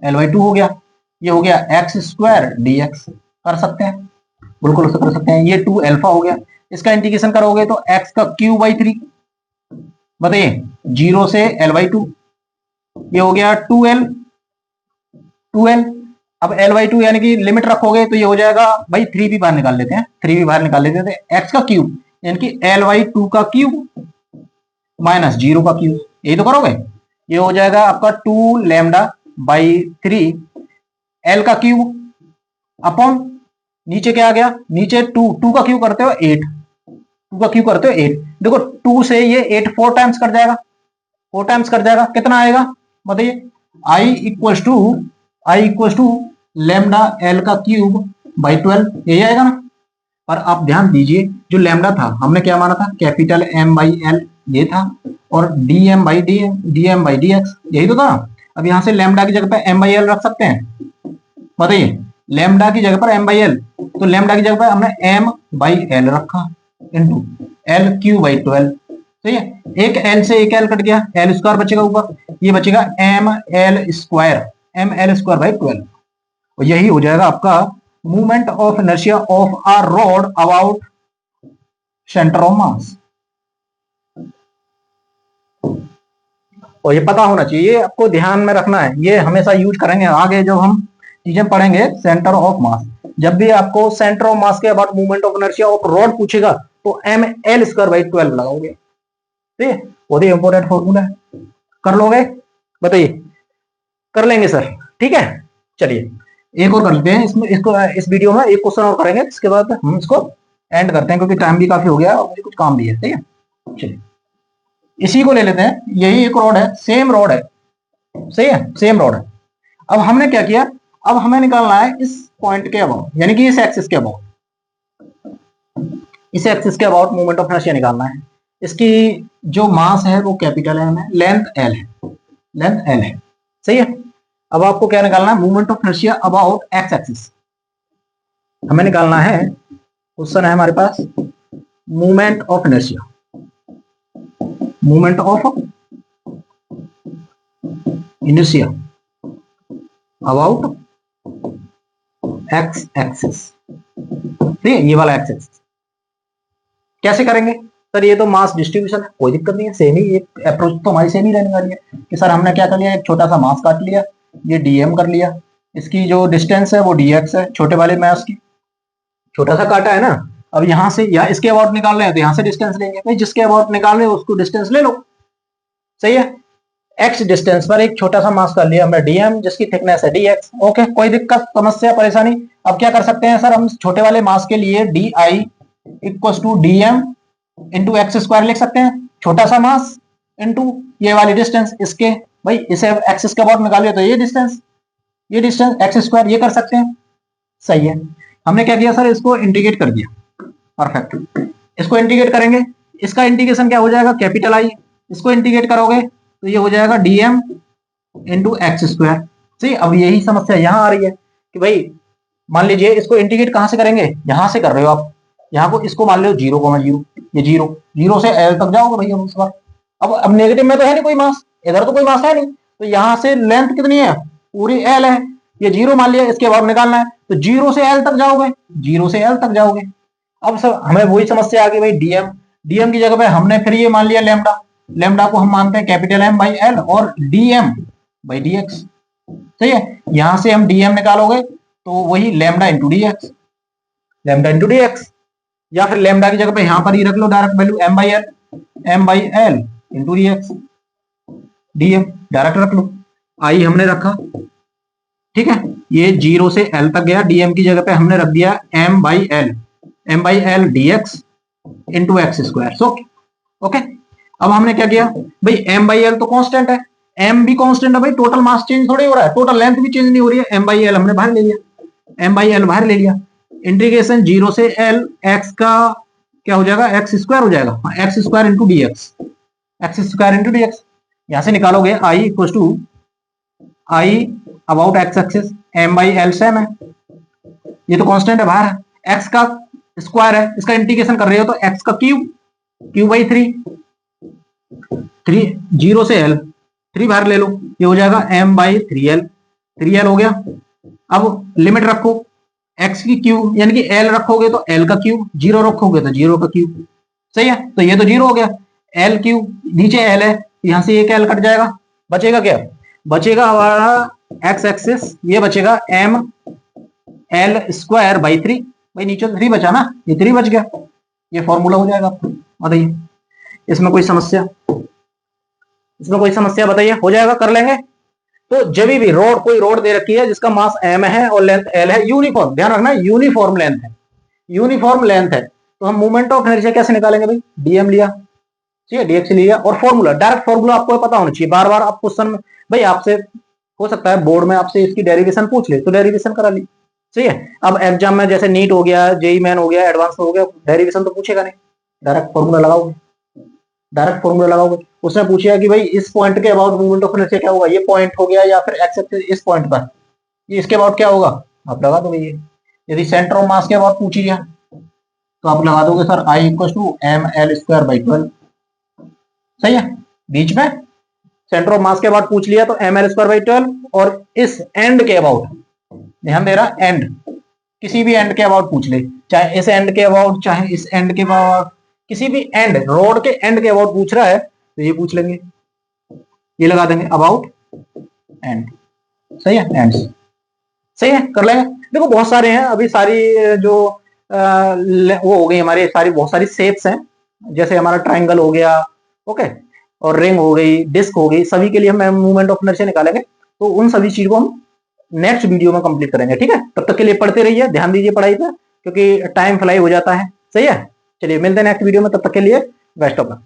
L/2 हो गया, ये हो गया एक्स स्क्वायर डीएक्स, कर सकते हैं, बिल्कुल कर सकते हैं, ये 2 अल्फा हो गया, इसका इंटीग्रेशन करोगे तो एक्स का क्यूब बाई 3, बताइए 0 से L/2, ये हो गया 2L, 2L, अब L/2 यानी कि लिमिट रखोगे तो ये हो जाएगा भाई 3 भी बाहर निकाल लेते हैं, 3 भी बाहर निकाल लेते हैं, एक्स का क्यूब यानी कि L/2 का क्यूब माइनस 0 का क्यूब, यही तो करोगे, ये हो जाएगा आपका 2 लैम्डा बाई 3 L का क्यूब अपॉन, नीचे क्या आ गया, नीचे 2 का क्यूब करते हो 8, 2 का क्यूब करते हो 8, देखो 2 से ये 8 4 टाइम्स कर जाएगा, 4 टाइम्स कर जाएगा, कितना आएगा बताइए, आई इक्वल टू लैम्डा एल का क्यूब बाई 12, यही आएगा ना। पर आप ध्यान दीजिए जो लैम्डा था हमने क्या माना था, कैपिटल एम बाई एल ये था, और d m by d x यही तो था। अब यहां से लैम्डा की जगह पर एम बाई एल रख सकते हैं, बताइए लैम्डा की जगह पर एम बाई एल, तो लैम्डा की जगह पर हमने एम बाई एल रखा इंटू एल क्यू बाई 12, सही है, एक एल से एक एल कट गया, एल स्क्वायर बचेगा ऊपर, ये बचेगा एम एल स्क्वायर बाई 12, और यही हो जाएगा आपका movement of inertia of a rod about centre of mass. और ये पता होना चाहिए, ये आपको ध्यान में रखना है, ये हमेशा यूज करेंगे आगे जब हम चीजें पढ़ेंगे सेंटर ऑफ मास, जब भी आपको सेंटर ऑफ मास के about movement of inertia of rod पूछेगा तो एम एल स्क्वायर बाई 12 लगाओगे, ठीक है, बहुत ही इंपॉर्टेंट फॉर्मूला है, कर लोगे, बताइए कर लेंगे सर, ठीक है। चलिए एक और कर लेते हैं इसमें, इसको इस वीडियो में एक क्वेश्चन और करेंगे, इसके बाद हम इसको एंड करते हैं क्योंकि टाइम भी काफी हो गया और मुझे कुछ काम भी है, ठीक है। चलिए इसी को ले लेते हैं, यही एक रॉड है, सेम रॉड है, सही है, सेम रॉड है। अब हमने क्या किया, अब हमें निकालना है इस पॉइंट के अबाउट, यानी कि इस एक्सिस के अबाउट, इस एक्सिस के अबाउट मूवमेंट ऑफ इनर्शिया निकालना है। इसकी जो मास है वो कैपिटल एम है, लेंथ एल है, लेंथ एल है, सही है। अब आपको क्या निकालना है, movement of inertia about x axis हमें निकालना है। क्वेश्चन है हमारे पास movement of inertia, movement of inertia about x axis, ठीक है, ये वाला एक्स एक्सिस कैसे करेंगे सर, ये तो मास डिस्ट्रीब्यूशन है, कोई दिक्कत नहीं है, सेम ही एक अप्रोच तो हमारी सेम ही रहने वाली है कि सर हमने क्या कर लिया, एक छोटा सा मास काट लिया, ये डीएम कर लिया, इसकी जो डिस्टेंस है वो डीएक्स है, छोटे वाले मास की छोटा सा काटा है ना। अब यहां से या इसके अबाउट निकाल रहे हैं तो यहां से डिस्टेंस लेंगे, भाई जिसके अबाउट निकाल रहे हैं उसको डिस्टेंस ले लो, सही है। एक्स डिस्टेंस पर एक छोटा सा मास कर लिया हमने डीएम, जिसकी थिकनेस है डीएक्स, ओके, कोई दिक्कत समस्या परेशानी। अब क्या कर सकते हैं सर, हम छोटे वाले मास के लिए d I equal to dm into x square लिख सकते हैं, छोटा सा मास इंटू ये वाली डिस्टेंस, इसके भाई इसे एक्सिस के अबाउट निकालिए तो ये डिस्टेंस एक्स स्क्वायर, ये कर सकते हैं, सही है। हमने क्या किया सर, इसको इंटीग्रेट कर दिया, परफेक्ट, इसको इंटीग्रेट करेंगे, इसका इंटीग्रेशन क्या हो जाएगा, कैपिटल आई, इसको इंटीग्रेट करोगे तो ये हो जाएगा डीएम इंटू एक्स स्क्वायर, सही। अब यही समस्या यहां आ रही है कि भाई मान लीजिए इसको इंटीग्रेट कहां से करेंगे, यहां से कर रहे हो आप, यहाँ को इसको मान लो 0,0, ये 0, 0 से L तक जाओगे भैया उस बार। अब नेगेटिव में तो है नहीं कोई मास, इधर तो कोई मास है नहीं, तो यहाँ से लेंथ कितनी है, पूरी L है, ये 0 मान लिया, इसके बाद निकालना है, तो 0 से L तक जाओगे, 0 से L तक जाओगे। अब सब हमें वही समस्या आ गई भाई, डीएम, डीएम की जगह पे हमने फिर ये मान लिया लेमडा, लेमडा को हम मानते हैं कैपिटल M बाई L और डीएम बाई dx, सही है। यहां से हम डीएम निकालोगे तो वही lambda into d x, lambda into d x, या फिर लेमडा की जगह पे यहां पर ही रख लो direct value M by L into d x, dM direct रख लो, आई हमने रखा, ठीक है। ये 0 से L तक गया, डीएम की जगह पे हमने रख दिया m by l d x into x square, so okay. अब हमने क्या किया भाई, एम बाई एल तो कांस्टेंट है, एम भी कांस्टेंट है भाई, टोटल मास चेंज थोड़ी हो रहा है, टोटल लेंथ भी चेंज नहीं हो रही है, एम बाई एल हमने बाहर ले लिया, एम बाई एल बाहर ले लिया, इंटीग्रेशन 0 से L एक्स का क्या हो जाएगा, एक्स स्क्वायर हो जाएगा, x square into d x, x square into d x, यहां से निकालोगे I equal to I about x axis, M by L same है, ये तो कांस्टेंट है बाहर है, एक्स का स्क्वायर है, इसका इंटीग्रेशन कर रहे हो तो एक्स का क्यूब, क्यूब बाई 3, 0 से L 3 बाहर ले लो, ये हो जाएगा m बाई 3L, 3L हो गया। अब लिमिट रखो, x की क्यूब यानी कि L रखोगे तो L का क्यूब, 0 रखोगे तो 0 का क्यूब, सही है। तो ये तो 0 हो गया, L क्यूब, नीचे L है, यहां से एक L कट जाएगा, बचेगा क्या, बचेगा हमारा x एक्सिस, ये बचेगा m L स्क्वायर बाई 3, भाई नीचे 3 बचा ना, ये 3 बच गया, ये फॉर्मूला हो जाएगा आपको। बताइए इसमें कोई समस्या, इसमें कोई समस्या बताइए, हो जाएगा, कर लेंगे। तो जब भी रोड, कोई रोड दे रखी है जिसका मास m है और लेंथ L है, यूनिफॉर्म, ध्यान रखना यूनिफॉर्म लेंथ है, यूनिफॉर्म लेंथ है, तो हम मोमेंट ऑफ इनर्शिया कैसे निकालेंगे भाई, डीएम लिया, ठीक है, dx लिया, और फॉर्मूला, डायरेक्ट फॉर्मूला आपको पता होना चाहिए, बार बार आप क्वेश्चन में भाई आपसे हो सकता है बोर्ड में आपसे इसकी डेरिवेशन पूछ ले तो डेरिवेशन करा ली, सही है। अब एग्जाम में जैसे नीट हो गया, जेई मेन हो गया, एडवांस हो गया, डेरिवेशन तो पूछेगा नहीं, डायरेक्ट फॉर्मूला लगाओगे, डायरेक्ट फॉर्मूला लगाओगे। उसने पूछा कि भाई इस पॉइंट के अबाउट मूवमेंट ऑफ इनर्शिया क्या होगा, ये पॉइंट हो गया या फिर एक्स एक्सिस इस पॉइंट पर, ये इसके अबाउट क्या होगा, आप लगा दोगे ये। यदि सेंटर ऑफ मास के अबाउट पूछी है तो आप लगा दोगे sir I equal to m l square by 12, सही है। बीच में सेंटर ऑफ मास के अबाउट पूछ लिया तो एम एल स्क्वायर बाई 12, और इस एंड के अबाउट, ध्यान दे रहा, एंड, किसी भी एंड के अबाउट पूछ ले, चाहे इस एंड के अबाउट, चाहे इस एंड के अबाउट, किसी भी एंड, रोड के एंड के अबाउट पूछ रहा है तो ये पूछ लेंगे, ये लगा देंगे अबाउट एंड, सही है, एंड, सही है, कर लेंगे। देखो बहुत सारे हैं अभी, सारी जो वो हो गई हमारी, सारी बहुत सारी शेप्स हैं, जैसे हमारा ट्राइंगल हो गया, ओके, और रिंग हो गई, डिस्क हो गई, सभी के लिए हम मूवमेंट ऑफ इनर्शिया निकालेंगे, तो उन सभी चीज को हम नेक्स्ट वीडियो में कंप्लीट करेंगे, ठीक है। तब तक के लिए पढ़ते रहिए, ध्यान दीजिए पढ़ाई पे, क्योंकि टाइम फ्लाई हो जाता है, सही है। चलिए मिलते हैं नेक्स्ट वीडियो में, तब तक के लिए बेस्ट ऑफ लक।